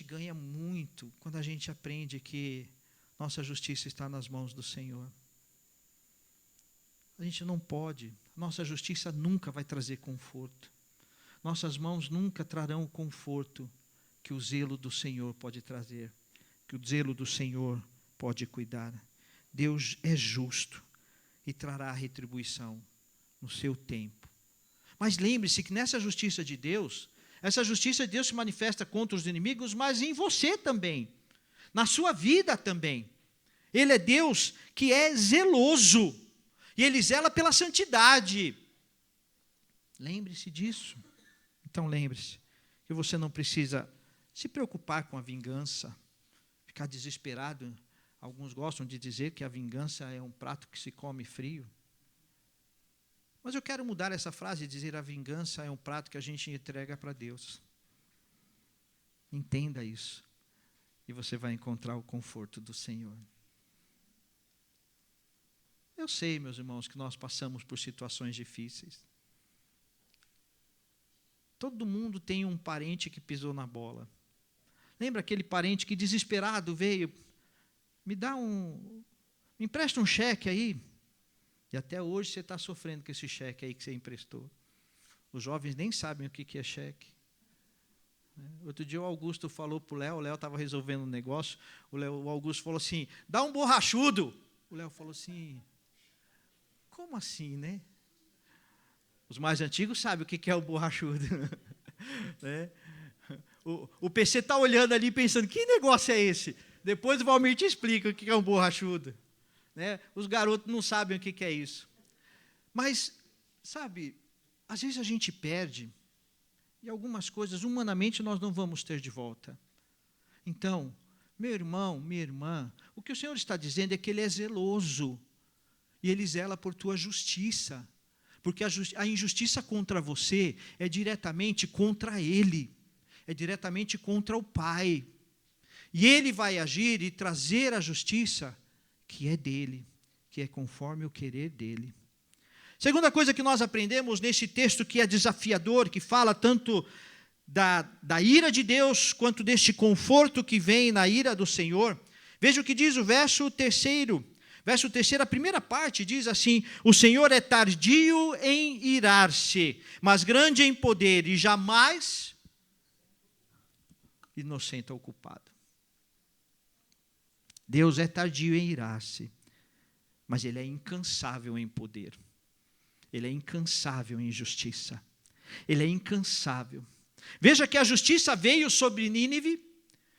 ganha muito quando a gente aprende que nossa justiça está nas mãos do Senhor. A gente não pode, nossa justiça nunca vai trazer conforto. Nossas mãos nunca trarão o conforto que o zelo do Senhor pode trazer, que o zelo do Senhor pode cuidar. Deus é justo e trará a retribuição no seu tempo. Mas lembre-se que nessa justiça de Deus, essa justiça de Deus se manifesta contra os inimigos, mas em você também, na sua vida também. Ele é Deus que é zeloso, e Ele zela pela santidade. Lembre-se disso. Então lembre-se que você não precisa se preocupar com a vingança, ficar desesperado. Alguns gostam de dizer que a vingança é um prato que se come frio. Mas eu quero mudar essa frase e dizer: a vingança é um prato que a gente entrega para Deus. Entenda isso. E você vai encontrar o conforto do Senhor. Eu sei, meus irmãos, que nós passamos por situações difíceis. Todo mundo tem um parente que pisou na bola. Lembra aquele parente que desesperado veio, me empresta um cheque aí. E até hoje você está sofrendo com esse cheque aí que você emprestou. Os jovens nem sabem o que é cheque. Outro dia o Augusto falou para o Léo estava resolvendo um negócio, o Augusto falou assim, dá um borrachudo. O Léo falou assim, como assim, né? Os mais antigos sabem o que é o borrachudo. Né? O PC está olhando ali pensando, que negócio é esse? Depois o Valmir te explica o que é um borrachudo. Né? Os garotos não sabem o que é isso. Mas, sabe, às vezes a gente perde, e algumas coisas, humanamente, nós não vamos ter de volta. Então, meu irmão, minha irmã, o que o Senhor está dizendo é que Ele é zeloso, e Ele zela por tua justiça, porque a injustiça contra você é diretamente contra Ele, é diretamente contra o Pai, e Ele vai agir e trazer a justiça que é dEle, que é conforme o querer dEle. Segunda coisa que nós aprendemos nesse texto que é desafiador, que fala tanto da ira de Deus, quanto deste conforto que vem na ira do Senhor. Veja o que diz o verso 3º. Verso 3º, a primeira parte diz assim, o Senhor é tardio em irar-se, mas grande em poder, e jamais inocente ao culpado. Deus é tardio em irar-se, mas Ele é incansável em poder. Ele é incansável em justiça. Ele é incansável. Veja que a justiça veio sobre Nínive,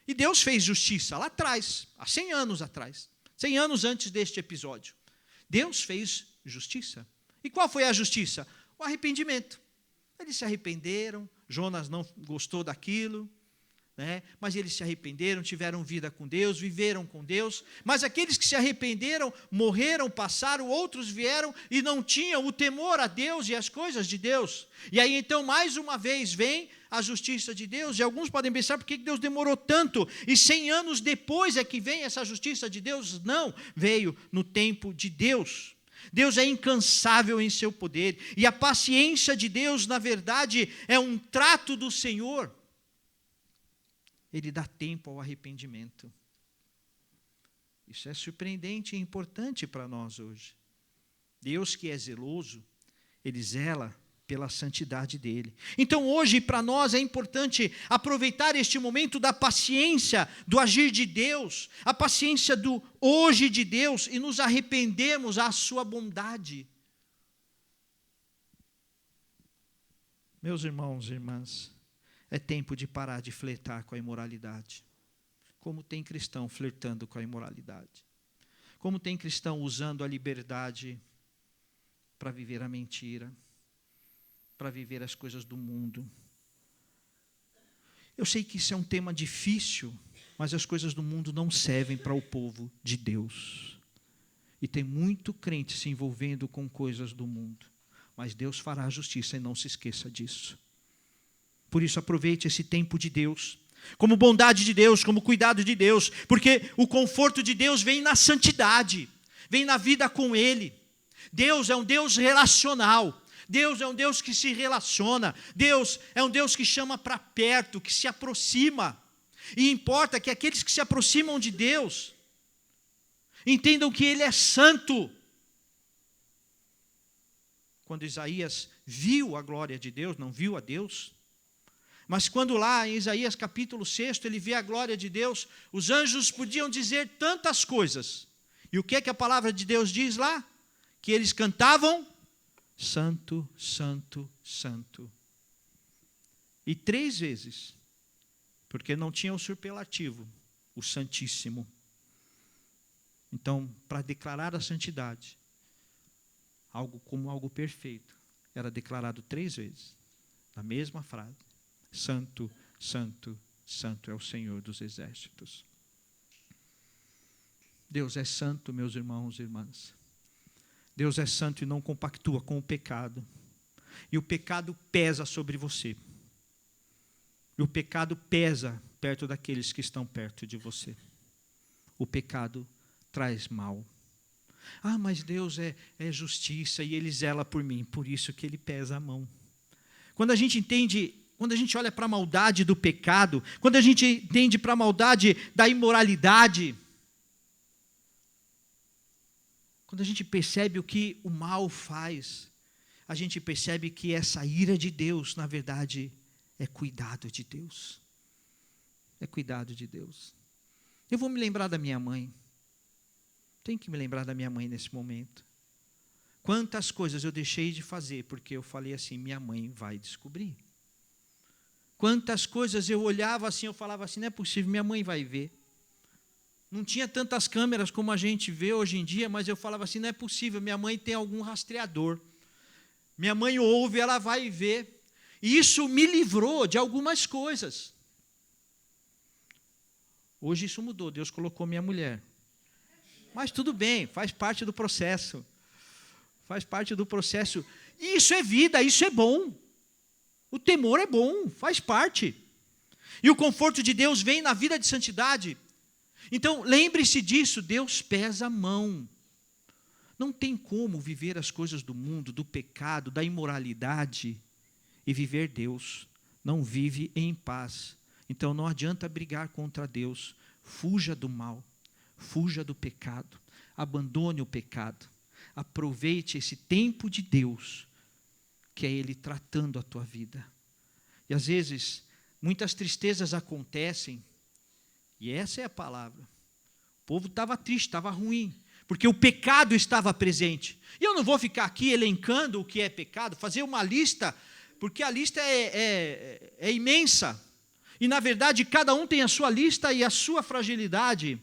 e Deus fez justiça lá atrás, há 100 anos atrás, 100 anos antes deste episódio. Deus fez justiça. E qual foi a justiça? O arrependimento. Eles se arrependeram, Jonas não gostou daquilo, né? Mas eles se arrependeram, tiveram vida com Deus, viveram com Deus, mas aqueles que se arrependeram, morreram, passaram, outros vieram e não tinham o temor a Deus e as coisas de Deus. E aí então, mais uma vez, vem a justiça de Deus, e alguns podem pensar, por que Deus demorou tanto? E 100 anos depois é que vem essa justiça de Deus? Não, veio no tempo de Deus. Deus é incansável em seu poder, e a paciência de Deus, na verdade, é um trato do Senhor. Ele dá tempo ao arrependimento. Isso é surpreendente e importante para nós hoje. Deus que é zeloso, Ele zela pela santidade dEle. Então hoje para nós é importante aproveitar este momento da paciência, do agir de Deus, a paciência do hoje de Deus e nos arrependermos à sua bondade. Meus irmãos e irmãs, é tempo de parar de flertar com a imoralidade. Como tem cristão flertando com a imoralidade? Como tem cristão usando a liberdade para viver a mentira, para viver as coisas do mundo? Eu sei que isso é um tema difícil, mas as coisas do mundo não servem para o povo de Deus. E tem muito crente se envolvendo com coisas do mundo. Mas Deus fará a justiça e não se esqueça disso. Por isso, aproveite esse tempo de Deus, como bondade de Deus, como cuidado de Deus, porque o conforto de Deus vem na santidade, vem na vida com Ele. Deus é um Deus relacional, Deus é um Deus que se relaciona, Deus é um Deus que chama para perto, que se aproxima. E importa que aqueles que se aproximam de Deus entendam que Ele é santo. Quando Isaías viu a glória de Deus, não viu a Deus, mas quando lá em Isaías capítulo 6, ele vê a glória de Deus, os anjos podiam dizer tantas coisas. E o que é que a palavra de Deus diz lá? Que eles cantavam, Santo, Santo, Santo. E 3 vezes, porque não tinha o superlativo, o Santíssimo. Então, para declarar a santidade, algo como algo perfeito, era declarado 3 vezes, na mesma frase. Santo, Santo, Santo é o Senhor dos exércitos. Deus é santo, meus irmãos e irmãs. Deus é santo e não compactua com o pecado. E o pecado pesa sobre você. E o pecado pesa perto daqueles que estão perto de você. O pecado traz mal. Ah, mas Deus é justiça e Ele zela por mim. Por isso que Ele pesa a mão. Quando a gente entende quando a gente olha para a maldade do pecado, quando a gente entende para a maldade da imoralidade, quando a gente percebe o que o mal faz, a gente percebe que essa ira de Deus, na verdade, é cuidado de Deus. É cuidado de Deus. Eu vou me lembrar da minha mãe. Tenho que me lembrar da minha mãe nesse momento. Quantas coisas eu deixei de fazer, porque eu falei assim, minha mãe vai descobrir. Quantas coisas eu olhava assim, eu falava assim, não é possível, minha mãe vai ver. Não tinha tantas câmeras como a gente vê hoje em dia, mas eu falava assim, não é possível, minha mãe tem algum rastreador. Minha mãe ouve, ela vai ver. E isso me livrou de algumas coisas. Hoje isso mudou, Deus colocou minha mulher. Mas tudo bem, faz parte do processo. Faz parte do processo. E isso é vida, isso é bom. O temor é bom, faz parte. E o conforto de Deus vem na vida de santidade. Então, lembre-se disso, Deus pesa a mão. Não tem como viver as coisas do mundo, do pecado, da imoralidade e viver Deus. Não vive em paz. Então, não adianta brigar contra Deus. Fuja do mal, fuja do pecado, abandone o pecado. Aproveite esse tempo de Deus, que é Ele tratando a tua vida. E às vezes, muitas tristezas acontecem, e essa é a palavra. O povo estava triste, estava ruim, porque o pecado estava presente. E eu não vou ficar aqui elencando o que é pecado, fazer uma lista, porque a lista é imensa. E na verdade, cada um tem a sua lista e a sua fragilidade.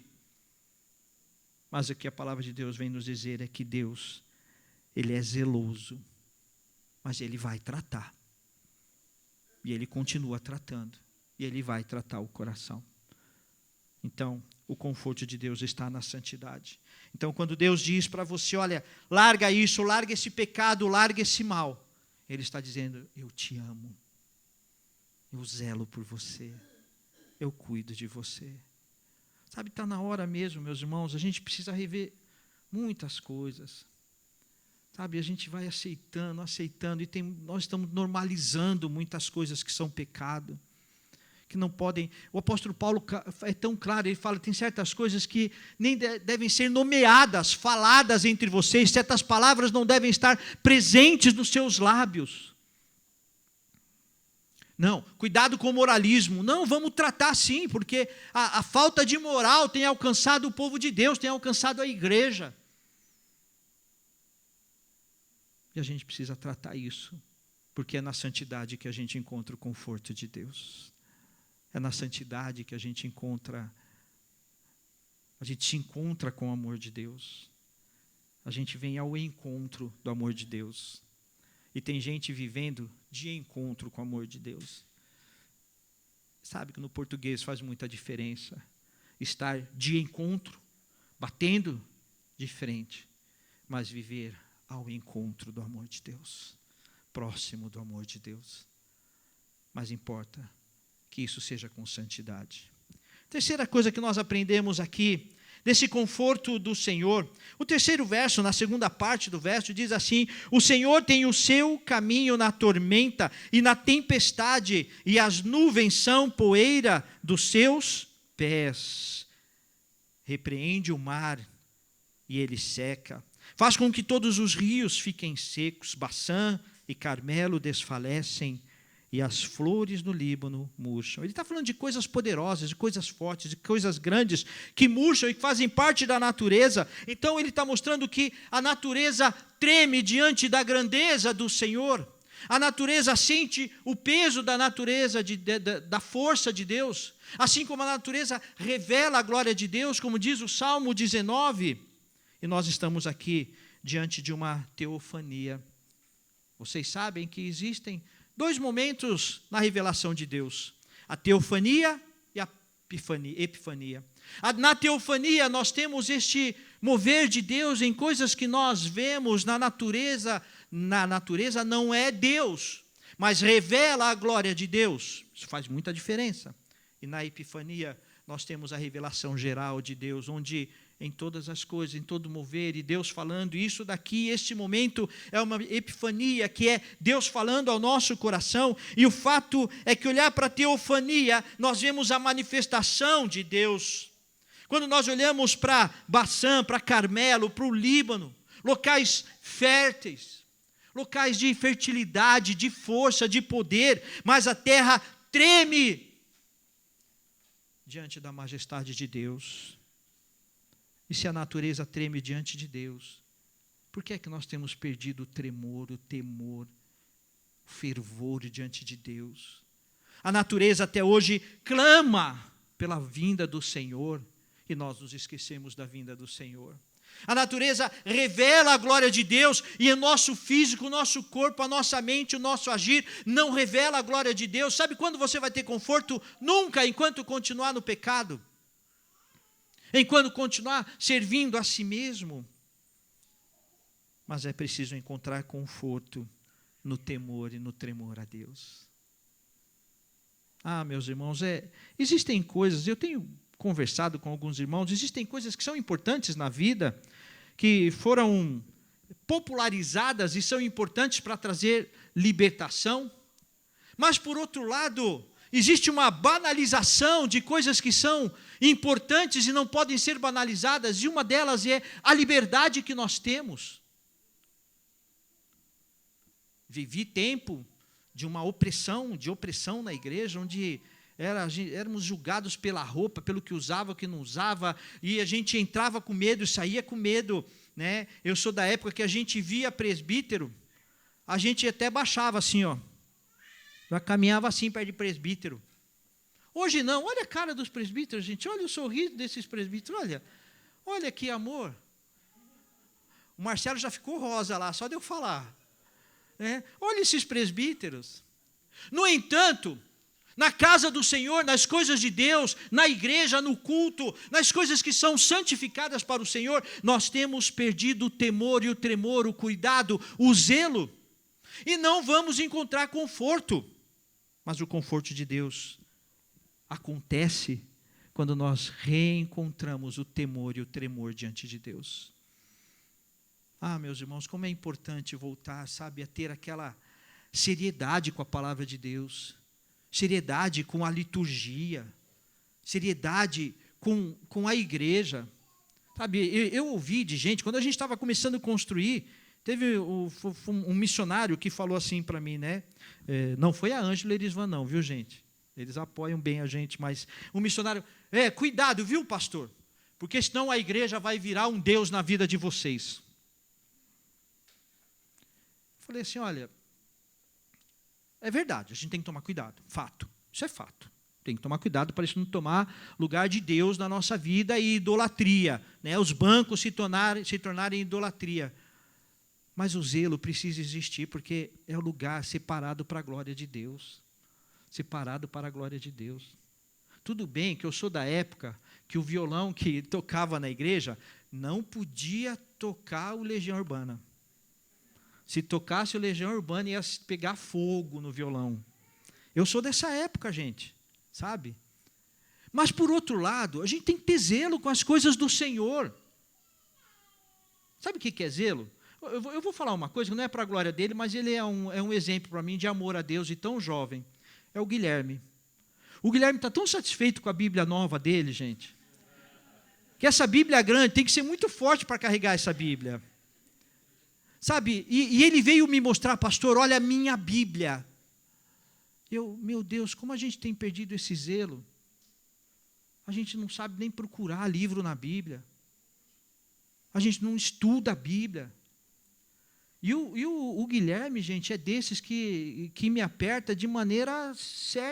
Mas o que a palavra de Deus vem nos dizer é que Deus, Ele é zeloso, mas Ele vai tratar. E Ele continua tratando. E Ele vai tratar o coração. Então, o conforto de Deus está na santidade. Então, quando Deus diz para você, olha, larga isso, larga esse pecado, larga esse mal, Ele está dizendo, eu te amo. Eu zelo por você. Eu cuido de você. Sabe, está na hora mesmo, meus irmãos, a gente precisa rever muitas coisas. Sabe, a gente vai aceitando, e nós estamos normalizando muitas coisas que são pecado, que não podem. O apóstolo Paulo é tão claro, ele fala, tem certas coisas que nem devem ser nomeadas, faladas entre vocês, certas palavras não devem estar presentes nos seus lábios. Não, cuidado com o moralismo. Não, vamos tratar sim, porque a falta de moral tem alcançado o povo de Deus, tem alcançado a igreja. E a gente precisa tratar isso, porque é na santidade que a gente encontra o conforto de Deus. É na santidade que a gente se encontra com o amor de Deus. A gente vem ao encontro do amor de Deus. E tem gente vivendo de encontro com o amor de Deus. Sabe que no português faz muita diferença. Estar de encontro, batendo de frente, mas viver ao encontro do amor de Deus, próximo do amor de Deus. Mas importa que isso seja com santidade. Terceira coisa que nós aprendemos aqui, desse conforto do Senhor. O terceiro verso, na segunda parte do verso, diz assim, o Senhor tem o seu caminho na tormenta e na tempestade, e as nuvens são poeira dos seus pés. Repreende o mar e ele seca. Faz com que todos os rios fiquem secos. Baçã e Carmelo desfalecem e as flores no Líbano murcham. Ele está falando de coisas poderosas, de coisas fortes, de coisas grandes que murcham e que fazem parte da natureza. Então ele está mostrando que a natureza treme diante da grandeza do Senhor. A natureza sente o peso da natureza, da força de Deus. Assim como a natureza revela a glória de Deus, como diz o Salmo 19. E nós estamos aqui diante de uma teofania. Vocês sabem que existem 2 momentos na revelação de Deus: a teofania e a epifania. Na teofania nós temos este mover de Deus em coisas que nós vemos na natureza. Na natureza não é Deus, mas revela a glória de Deus. Isso faz muita diferença. E na epifania nós temos a revelação geral de Deus, onde em todas as coisas, em todo mover, e Deus falando isso daqui, este momento é uma epifania, que é Deus falando ao nosso coração, e o fato é que olhar para a teofania, nós vemos a manifestação de Deus. Quando nós olhamos para Baçã, para Carmelo, para o Líbano, locais férteis, locais de fertilidade, de força, de poder, mas a terra treme diante da majestade de Deus. E se a natureza treme diante de Deus, por que é que nós temos perdido o tremor, o temor, o fervor diante de Deus? A natureza até hoje clama pela vinda do Senhor, e nós nos esquecemos da vinda do Senhor. A natureza revela a glória de Deus, e o nosso físico, o nosso corpo, a nossa mente, o nosso agir não revela a glória de Deus. Sabe quando você vai ter conforto? Nunca, enquanto continuar no pecado. Enquanto continuar servindo a si mesmo. Mas é preciso encontrar conforto no temor e no tremor a Deus. Meus irmãos, existem coisas, eu tenho conversado com alguns irmãos, existem coisas que são importantes na vida, que foram popularizadas e são importantes para trazer libertação, mas por outro lado, existe uma banalização de coisas que são importantes e não podem ser banalizadas, e uma delas é a liberdade que nós temos. Vivi tempo de uma opressão na igreja, onde éramos julgados pela roupa, pelo que usava, o que não usava, e a gente entrava com medo e saía com medo, né? Eu sou da época que a gente via presbítero, a gente até baixava assim, já caminhava assim perto de presbítero. Hoje não, olha a cara dos presbíteros, gente, olha o sorriso desses presbíteros, olha que amor. O Marcelo já ficou rosa lá, só de eu falar. Olha esses presbíteros. No entanto, na casa do Senhor, nas coisas de Deus, na igreja, no culto, nas coisas que são santificadas para o Senhor, nós temos perdido o temor e o tremor, o cuidado, o zelo, e não vamos encontrar conforto. Mas o conforto de Deus acontece quando nós reencontramos o temor e o tremor diante de Deus. Meus irmãos, como é importante voltar, a ter aquela seriedade com a palavra de Deus, seriedade com a liturgia, seriedade com a igreja. Eu ouvi de gente, quando a gente estava começando a construir, teve um missionário que falou assim para mim, né? Não foi a Ângela Erisvan não, viu gente? Eles apoiam bem a gente, mas um missionário, cuidado, viu pastor? Porque senão a igreja vai virar um Deus na vida de vocês. Falei assim, olha, é verdade, a gente tem que tomar cuidado, fato, isso é fato. Tem que tomar cuidado para isso não tomar lugar de Deus na nossa vida e idolatria, né? Os bancos se tornarem idolatria. Mas o zelo precisa existir, porque é o lugar separado para a glória de Deus. Separado para a glória de Deus. Tudo bem que eu sou da época que o violão que tocava na igreja não podia tocar o Legião Urbana. Se tocasse o Legião Urbana, ia pegar fogo no violão. Eu sou dessa época, gente, sabe? Mas, por outro lado, a gente tem que ter zelo com as coisas do Senhor. Sabe o que é zelo? Eu vou falar uma coisa que não é para a glória dele, mas ele é um exemplo para mim de amor a Deus e tão jovem. É o Guilherme. O Guilherme está tão satisfeito com a Bíblia nova dele, gente, que essa Bíblia grande tem que ser muito forte para carregar essa Bíblia. Sabe, e ele veio me mostrar, pastor, olha a minha Bíblia. Meu Deus, como a gente tem perdido esse zelo. A gente não sabe nem procurar livro na Bíblia. A gente não estuda a Bíblia. E o Guilherme, gente, é desses que me aperta de maneira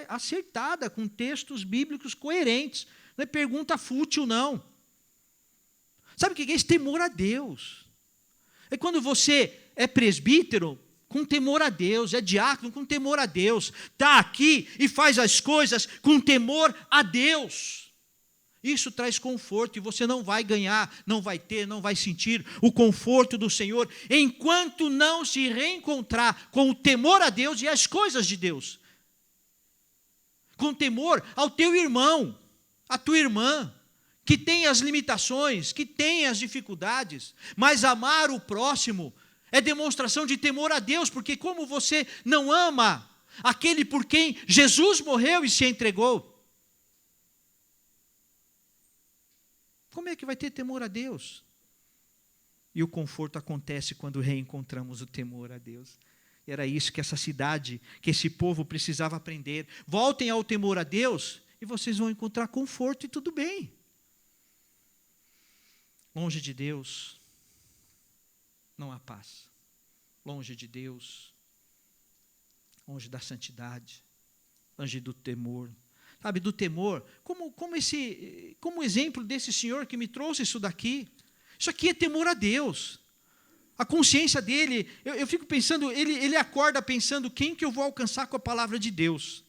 acertada, com textos bíblicos coerentes. Não é pergunta fútil, não. Sabe o que é esse temor a Deus? É quando você é presbítero com temor a Deus, é diácono com temor a Deus, está aqui e faz as coisas com temor a Deus. Isso traz conforto e você não vai ganhar, não vai ter, não vai sentir o conforto do Senhor enquanto não se reencontrar com o temor a Deus e as coisas de Deus. Com temor ao teu irmão, à tua irmã, que tem as limitações, que tem as dificuldades, mas amar o próximo é demonstração de temor a Deus, porque como você não ama aquele por quem Jesus morreu e se entregou, como é que vai ter temor a Deus? E o conforto acontece quando reencontramos o temor a Deus. E era isso que essa cidade, que esse povo precisava aprender. Voltem ao temor a Deus e vocês vão encontrar conforto e tudo bem. Longe de Deus, não há paz. Longe de Deus, longe da santidade, longe do temor. Sabe, do temor, como exemplo desse senhor que me trouxe isso daqui. Isso aqui é temor a Deus. A consciência dele, eu fico pensando, ele acorda pensando quem que eu vou alcançar com a palavra de Deus.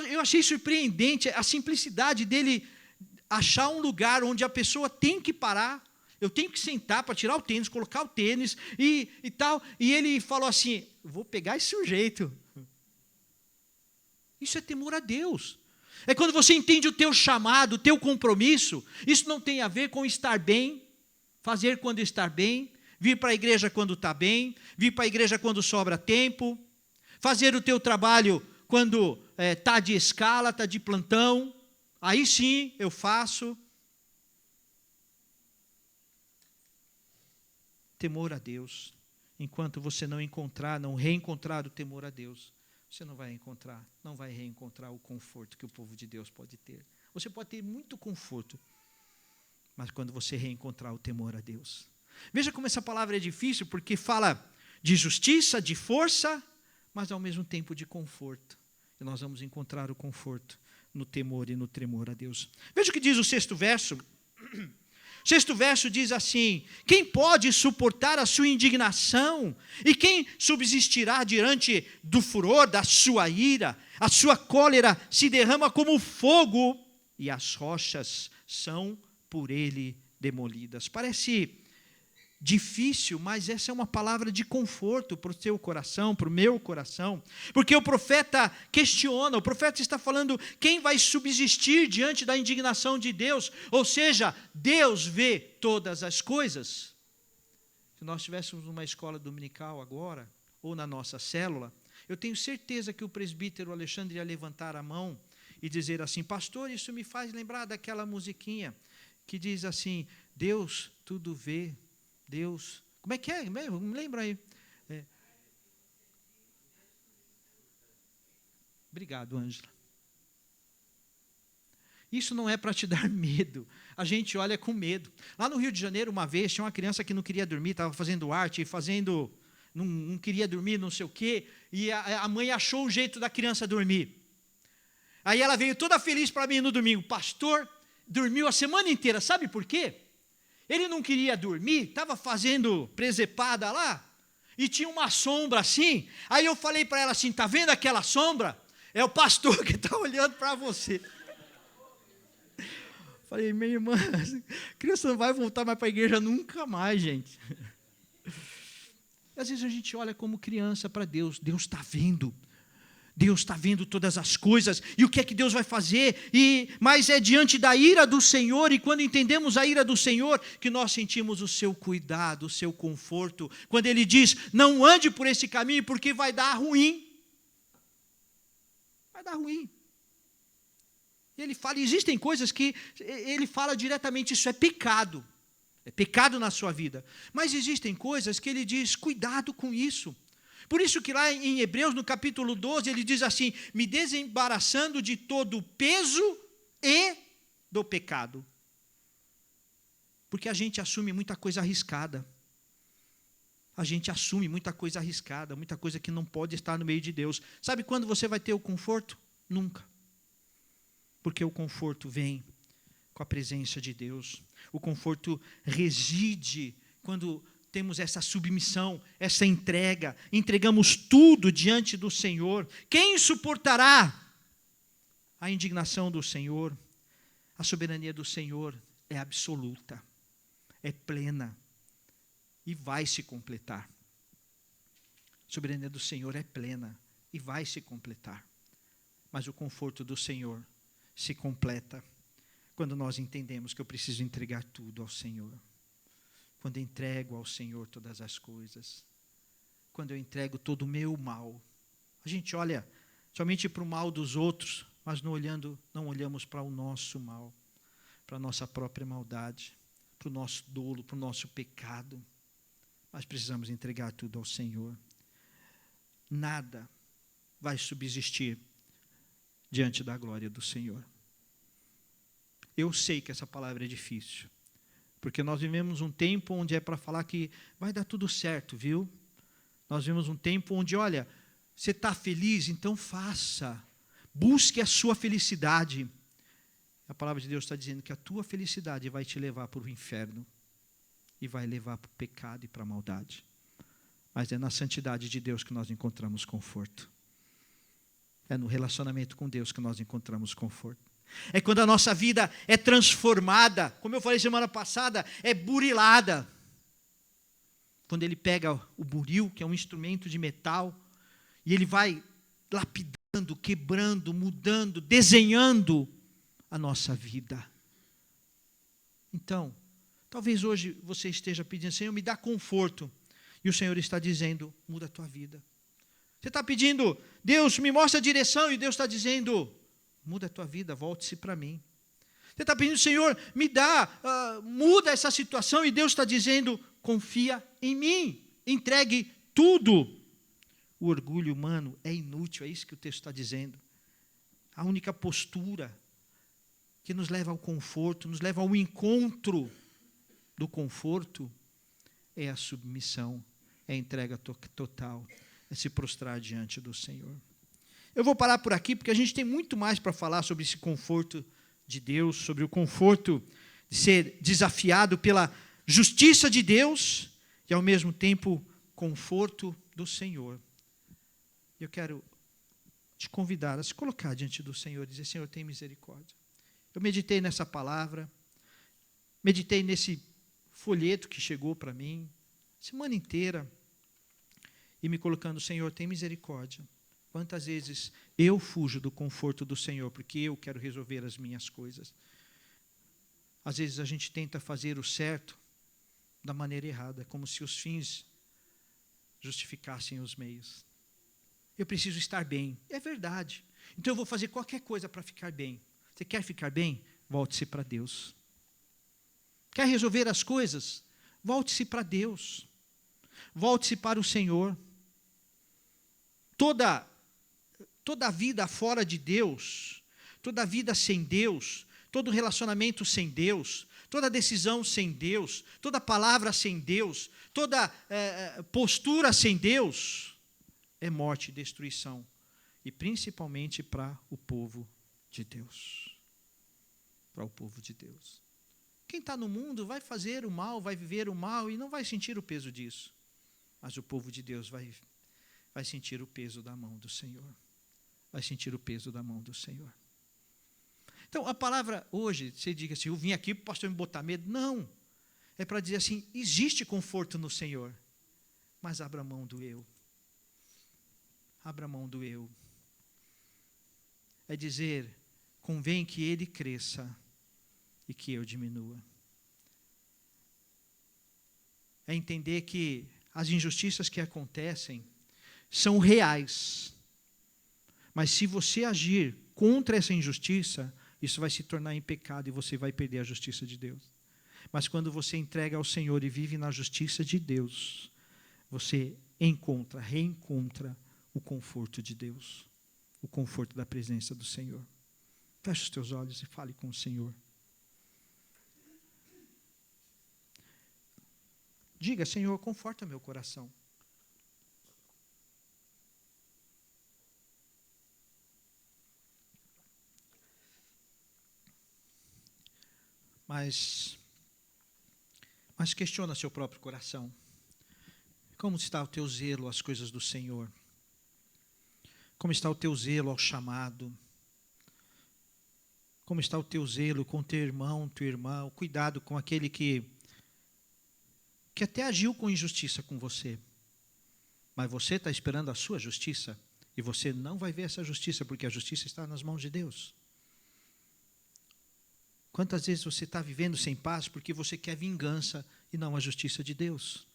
Eu achei surpreendente a simplicidade dele achar um lugar onde a pessoa tem que parar, eu tenho que sentar para tirar o tênis, colocar o tênis e tal. E ele falou assim, vou pegar esse sujeito. Isso é temor a Deus. É quando você entende o teu chamado, o teu compromisso. Isso não tem a ver com estar bem, fazer quando estar bem, vir para a igreja quando está bem, vir para a igreja quando sobra tempo, fazer o teu trabalho quando está de escala, está de plantão. Aí sim eu faço. Temor a Deus. Enquanto você não reencontrar o temor a Deus, você não vai reencontrar o conforto que o povo de Deus pode ter. Você pode ter muito conforto, mas quando você reencontrar o temor a Deus. Veja como essa palavra é difícil, porque fala de justiça, de força, mas ao mesmo tempo de conforto. E nós vamos encontrar o conforto no temor e no tremor a Deus. Veja o que diz o 6º verso. O 6º verso diz assim: quem pode suportar a sua indignação? E quem subsistirá diante do furor da sua ira? A sua cólera se derrama como fogo, e as rochas são por ele demolidas. Parece difícil, mas essa é uma palavra de conforto para o seu coração, para o meu coração, porque o profeta questiona, o profeta está falando quem vai subsistir diante da indignação de Deus, ou seja, Deus vê todas as coisas. Se nós estivéssemos numa escola dominical agora, ou na nossa célula, eu tenho certeza que o presbítero Alexandre ia levantar a mão e dizer assim: pastor, isso me faz lembrar daquela musiquinha que diz assim, Deus tudo vê, Deus, como é que é? Me lembra aí. Obrigado, Ângela. Isso não é para te dar medo. A gente olha com medo. Lá no Rio de Janeiro, uma vez, tinha uma criança que não queria dormir, estava fazendo arte, não queria dormir, não sei o quê, e a mãe achou o jeito da criança dormir. Aí ela veio toda feliz para mim no domingo. Pastor, dormiu a semana inteira. Sabe por quê? Ele não queria dormir, estava fazendo presepada lá, e tinha uma sombra assim. Aí eu falei para ela assim, está vendo aquela sombra? É o pastor que está olhando para você. Falei, minha irmã, a criança não vai voltar mais para a igreja nunca mais, gente. Às vezes a gente olha como criança para Deus, Deus está vendo. Deus está vendo todas as coisas, e o que é que Deus vai fazer? Mas é diante da ira do Senhor, e quando entendemos a ira do Senhor, que nós sentimos o seu cuidado, o seu conforto, quando Ele diz, não ande por esse caminho, porque vai dar ruim. Vai dar ruim. Ele fala, existem coisas que Ele fala diretamente, isso é pecado na sua vida, mas existem coisas que Ele diz, cuidado com isso. Por isso que lá em Hebreus, no capítulo 12, ele diz assim, me desembaraçando de todo o peso e do pecado. Porque a gente assume muita coisa arriscada. A gente assume muita coisa arriscada, muita coisa que não pode estar no meio de Deus. Sabe quando você vai ter o conforto? Nunca. Porque o conforto vem com a presença de Deus. O conforto reside quando temos essa submissão, essa entrega, entregamos tudo diante do Senhor. Quem suportará a indignação do Senhor? A soberania do Senhor é absoluta, é plena e vai se completar. A soberania do Senhor é plena e vai se completar. Mas o conforto do Senhor se completa quando nós entendemos que eu preciso entregar tudo ao Senhor. Quando eu entrego ao Senhor todas as coisas. Quando eu entrego todo o meu mal. A gente olha somente para o mal dos outros, mas não olhamos para o nosso mal, para a nossa própria maldade, para o nosso dolo, para o nosso pecado. Mas precisamos entregar tudo ao Senhor. Nada vai subsistir diante da glória do Senhor. Eu sei que essa palavra é difícil, porque nós vivemos um tempo onde é para falar que vai dar tudo certo, viu? Nós vivemos um tempo onde, olha, você está feliz, então faça. Busque a sua felicidade. A palavra de Deus está dizendo que a tua felicidade vai te levar para o inferno e vai levar para o pecado e para a maldade. Mas é na santidade de Deus que nós encontramos conforto. É no relacionamento com Deus que nós encontramos conforto. É quando a nossa vida é transformada, como eu falei semana passada, é burilada. Quando ele pega o buril, que é um instrumento de metal, e ele vai lapidando, quebrando, mudando, desenhando a nossa vida. Então, talvez hoje você esteja pedindo, Senhor, me dá conforto. E o Senhor está dizendo, muda a tua vida. Você está pedindo, Deus, me mostra a direção, e Deus está dizendo, muda a tua vida, volte-se para mim. Você está pedindo, Senhor, me dá, muda essa situação, e Deus está dizendo, confia em mim, entregue tudo. O orgulho humano é inútil, é isso que o texto está dizendo. A única postura que nos leva ao conforto, nos leva ao encontro do conforto, é a submissão, é a entrega total, é se prostrar diante do Senhor. Eu vou parar por aqui, porque a gente tem muito mais para falar sobre esse conforto de Deus, sobre o conforto de ser desafiado pela justiça de Deus e, ao mesmo tempo, conforto do Senhor. Eu quero te convidar a se colocar diante do Senhor e dizer, Senhor, tem misericórdia. Eu meditei nessa palavra, meditei nesse folheto que chegou para mim, semana inteira, e me colocando, Senhor, tem misericórdia. Quantas vezes eu fujo do conforto do Senhor, porque eu quero resolver as minhas coisas. Às vezes a gente tenta fazer o certo da maneira errada, como se os fins justificassem os meios. Eu preciso estar bem. É verdade. Então eu vou fazer qualquer coisa para ficar bem. Você quer ficar bem? Volte-se para Deus. Quer resolver as coisas? Volte-se para Deus. Volte-se para o Senhor. Toda vida fora de Deus, toda vida sem Deus, todo relacionamento sem Deus, toda decisão sem Deus, toda palavra sem Deus, toda postura sem Deus, é morte e destruição. E principalmente para o povo de Deus. Para o povo de Deus. Quem está no mundo vai fazer o mal, vai viver o mal e não vai sentir o peso disso. Mas o povo de Deus vai sentir o peso da mão do Senhor. Vai sentir o peso da mão do Senhor. Então, a palavra hoje, você diga assim, eu vim aqui para o pastor me botar medo. Não. É para dizer assim, existe conforto no Senhor. Mas abra mão do eu. Abra mão do eu. É dizer, convém que ele cresça e que eu diminua. É entender que as injustiças que acontecem são reais. Mas se você agir contra essa injustiça, isso vai se tornar em pecado e você vai perder a justiça de Deus. Mas quando você entrega ao Senhor e vive na justiça de Deus, você reencontra o conforto de Deus, o conforto da presença do Senhor. Feche os teus olhos e fale com o Senhor. Diga, Senhor, conforta meu coração. Mas questiona seu próprio coração. Como está o teu zelo às coisas do Senhor? Como está o teu zelo ao chamado? Como está o teu zelo com teu irmão, tua irmã? Cuidado com aquele que até agiu com injustiça com você. Mas você está esperando a sua justiça e você não vai ver essa justiça, porque a justiça está nas mãos de Deus. Quantas vezes você está vivendo sem paz porque você quer vingança e não a justiça de Deus?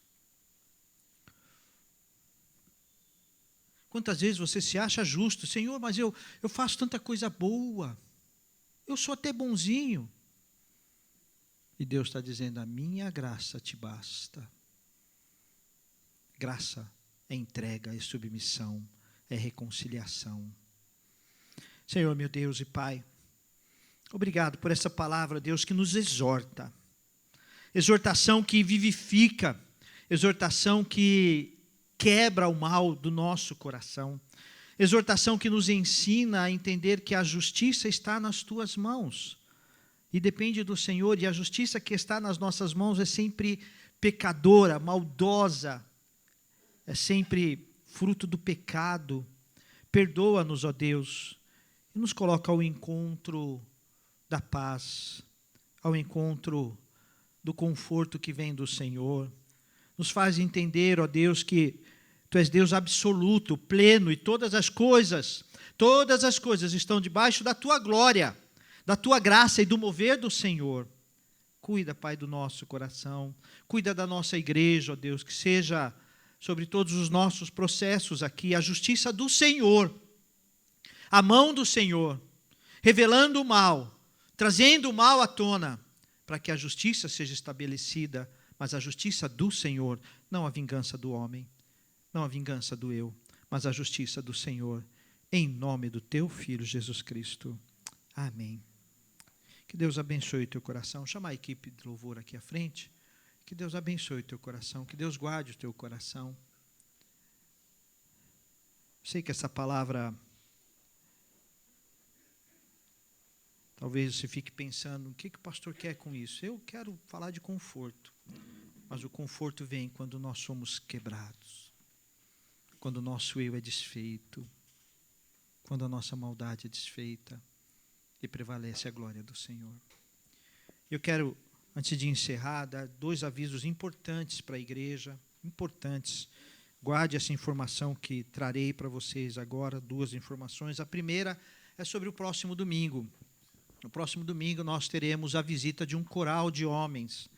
Quantas vezes você se acha justo? Senhor, mas eu faço tanta coisa boa. Eu sou até bonzinho. E Deus está dizendo, a minha graça te basta. Graça é entrega, é submissão, é reconciliação. Senhor, meu Deus e Pai, obrigado por essa palavra, Deus, que nos exorta. Exortação que vivifica, exortação que quebra o mal do nosso coração. Exortação que nos ensina a entender que a justiça está nas tuas mãos e depende do Senhor, e a justiça que está nas nossas mãos é sempre pecadora, maldosa, é sempre fruto do pecado. Perdoa-nos, ó Deus, e nos coloca ao encontro da paz, ao encontro do conforto que vem do Senhor. Nos faz entender, ó Deus, que Tu és Deus absoluto, pleno, e todas as coisas estão debaixo da Tua glória, da Tua graça e do mover do Senhor. Cuida, Pai, do nosso coração, cuida da nossa igreja, ó Deus, que seja sobre todos os nossos processos aqui a justiça do Senhor, a mão do Senhor, revelando o mal, trazendo o mal à tona, para que a justiça seja estabelecida, mas a justiça do Senhor, não a vingança do homem, não a vingança do eu, mas a justiça do Senhor, em nome do Teu Filho Jesus Cristo. Amém. Que Deus abençoe o teu coração. Chama a equipe de louvor aqui à frente. Que Deus abençoe o teu coração, que Deus guarde o teu coração. Sei que essa palavra, talvez você fique pensando, o que o pastor quer com isso? Eu quero falar de conforto, mas o conforto vem quando nós somos quebrados, quando o nosso eu é desfeito, quando a nossa maldade é desfeita e prevalece a glória do Senhor. Eu quero, antes de encerrar, dar 2 avisos importantes para a igreja, importantes. Guarde essa informação que trarei para vocês agora, 2 informações. A primeira é sobre o próximo domingo. No próximo domingo nós teremos a visita de um coral de homens.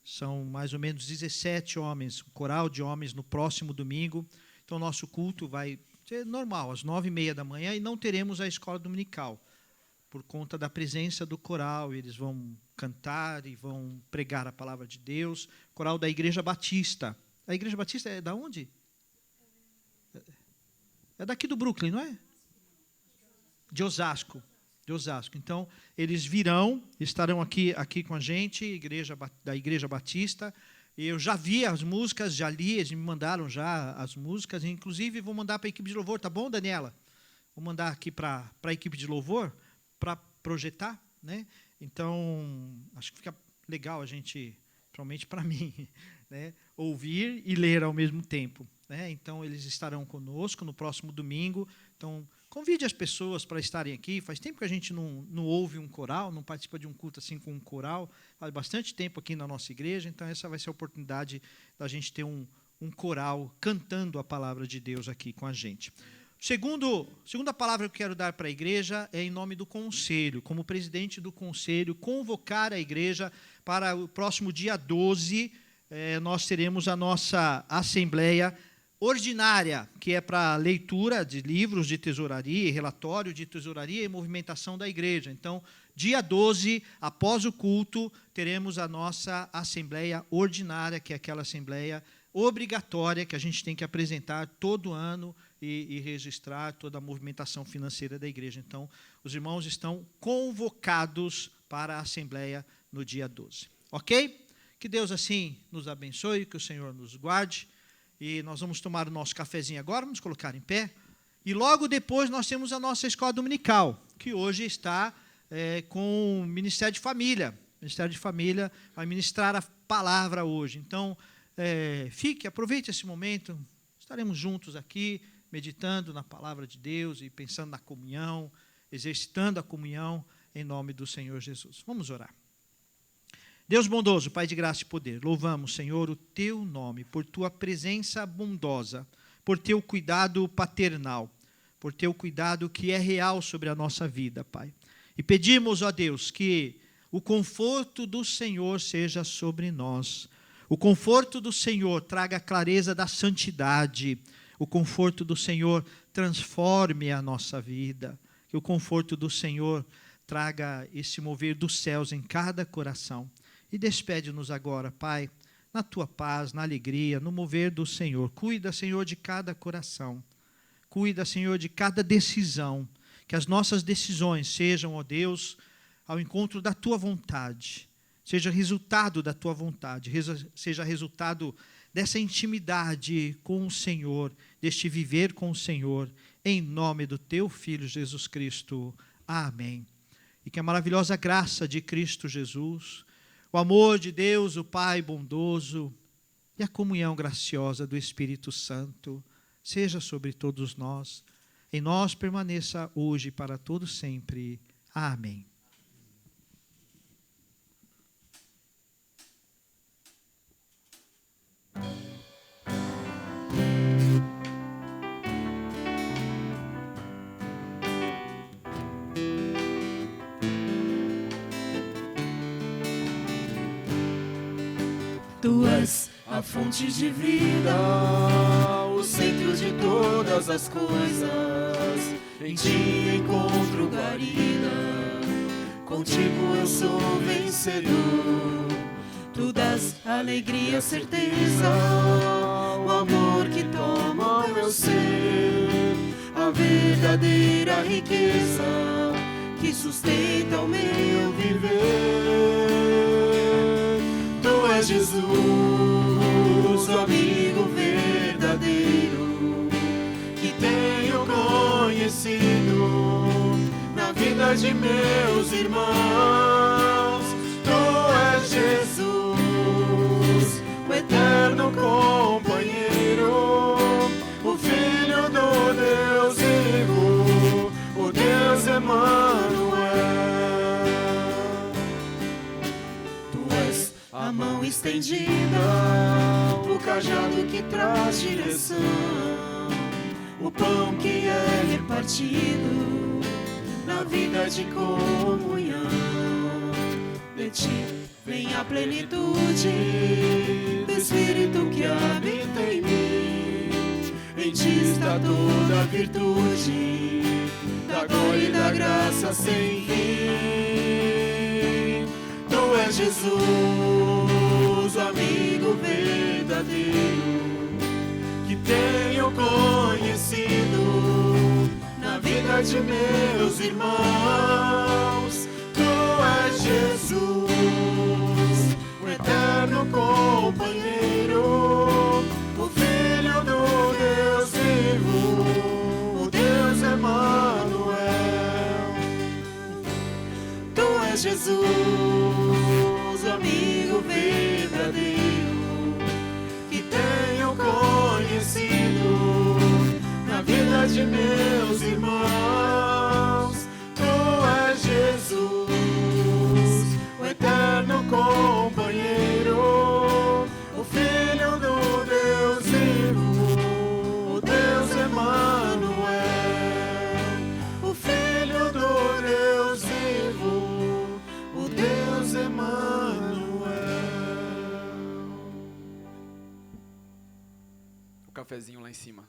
São mais ou menos 17 homens, um coral de homens no próximo domingo. Então, nosso culto vai ser normal, às 9h30 da manhã, e não teremos a escola dominical, por conta da presença do coral. Eles vão cantar e vão pregar a palavra de Deus. Coral da Igreja Batista. A Igreja Batista é da onde? É daqui do Brooklyn, não é? De Osasco. De Osasco. Então, eles virão, estarão aqui com a gente, da Igreja Batista. Eu já vi as músicas, já li, eles me mandaram já as músicas, inclusive vou mandar para a equipe de louvor, tá bom, Daniela? Vou mandar aqui para a equipe de louvor, para projetar, né? Então, acho que fica legal a gente, principalmente para mim, né, ouvir e ler ao mesmo tempo, né? Então, eles estarão conosco no próximo domingo. Então, convide as pessoas para estarem aqui. Faz tempo que a gente não ouve um coral, não participa de um culto assim com um coral. Faz bastante tempo aqui na nossa igreja, então essa vai ser a oportunidade da gente ter um coral cantando a palavra de Deus aqui com a gente. Segunda palavra que eu quero dar para a igreja é em nome do conselho. Como presidente do conselho, convocar a igreja para o próximo dia 12, nós teremos a nossa assembleia ordinária, que é para leitura de livros de tesouraria, relatório de tesouraria e movimentação da igreja. Então, dia 12, após o culto, teremos a nossa assembleia ordinária, que é aquela assembleia obrigatória que a gente tem que apresentar todo ano e registrar toda a movimentação financeira da igreja. Então, os irmãos estão convocados para a assembleia no dia 12. Ok? Que Deus assim nos abençoe, que o Senhor nos guarde. E nós vamos tomar o nosso cafezinho agora, vamos colocar em pé. E logo depois nós temos a nossa escola dominical, que hoje está com o Ministério de Família. O Ministério de Família vai ministrar a palavra hoje. Então, aproveite esse momento. Estaremos juntos aqui, meditando na palavra de Deus e pensando na comunhão, exercitando a comunhão em nome do Senhor Jesus. Vamos orar. Deus bondoso, Pai de graça e poder, louvamos, Senhor, o Teu nome, por Tua presença bondosa, por Teu cuidado paternal, por Teu cuidado que é real sobre a nossa vida, Pai. E pedimos, ó Deus, que O conforto do Senhor seja sobre nós. O conforto do Senhor traga a clareza da santidade. O conforto do Senhor transforme a nossa vida. Que o conforto do Senhor traga esse mover dos céus em cada coração. E despede-nos agora, Pai, na tua paz, na alegria, no mover do Senhor. Cuida, Senhor, de cada coração. Cuida, Senhor, de cada decisão. Que as nossas decisões sejam, ó Deus, ao encontro da tua vontade. Seja resultado da tua vontade. Seja resultado dessa intimidade com o Senhor, deste viver com o Senhor. Em nome do teu Filho Jesus Cristo. Amém. E que a maravilhosa graça de Cristo Jesus, o amor de Deus, o Pai bondoso, e a comunhão graciosa do Espírito Santo, seja sobre todos nós. Em nós permaneça hoje e para todo sempre. Amém. Tu és a fonte de vida, o centro de todas as coisas. Em ti encontro guarida, contigo eu sou vencedor. Tu dás alegria, certeza, o amor que toma o meu ser, a verdadeira riqueza que sustenta o meu viver. Tu és Jesus, o amigo verdadeiro, que tenho conhecido na vida de meus irmãos. Tu és Jesus, o eterno companheiro, o Filho do Deus vivo, o Deus Emanuel. A mão estendida, o cajado que traz direção, o pão que é repartido na vida de comunhão. De ti vem a plenitude do Espírito que habita em mim. Em ti está toda a virtude da glória e da graça sem fim. Tu és Jesus, o amigo verdadeiro, que tenho conhecido na vida de meus irmãos. Tu és Jesus, o eterno companheiro, o Filho do Deus vivo, o Deus Emanuel. Tu és Jesus, o amigo verdadeiro, que tenho conhecido na vida de meus irmãos. Tu és Jesus, o eterno companheiro, o Filho do Deus vivo, o Deus Emanuel, o Filho do Deus vivo, o Deus Emanuel. O cafezinho lá em cima.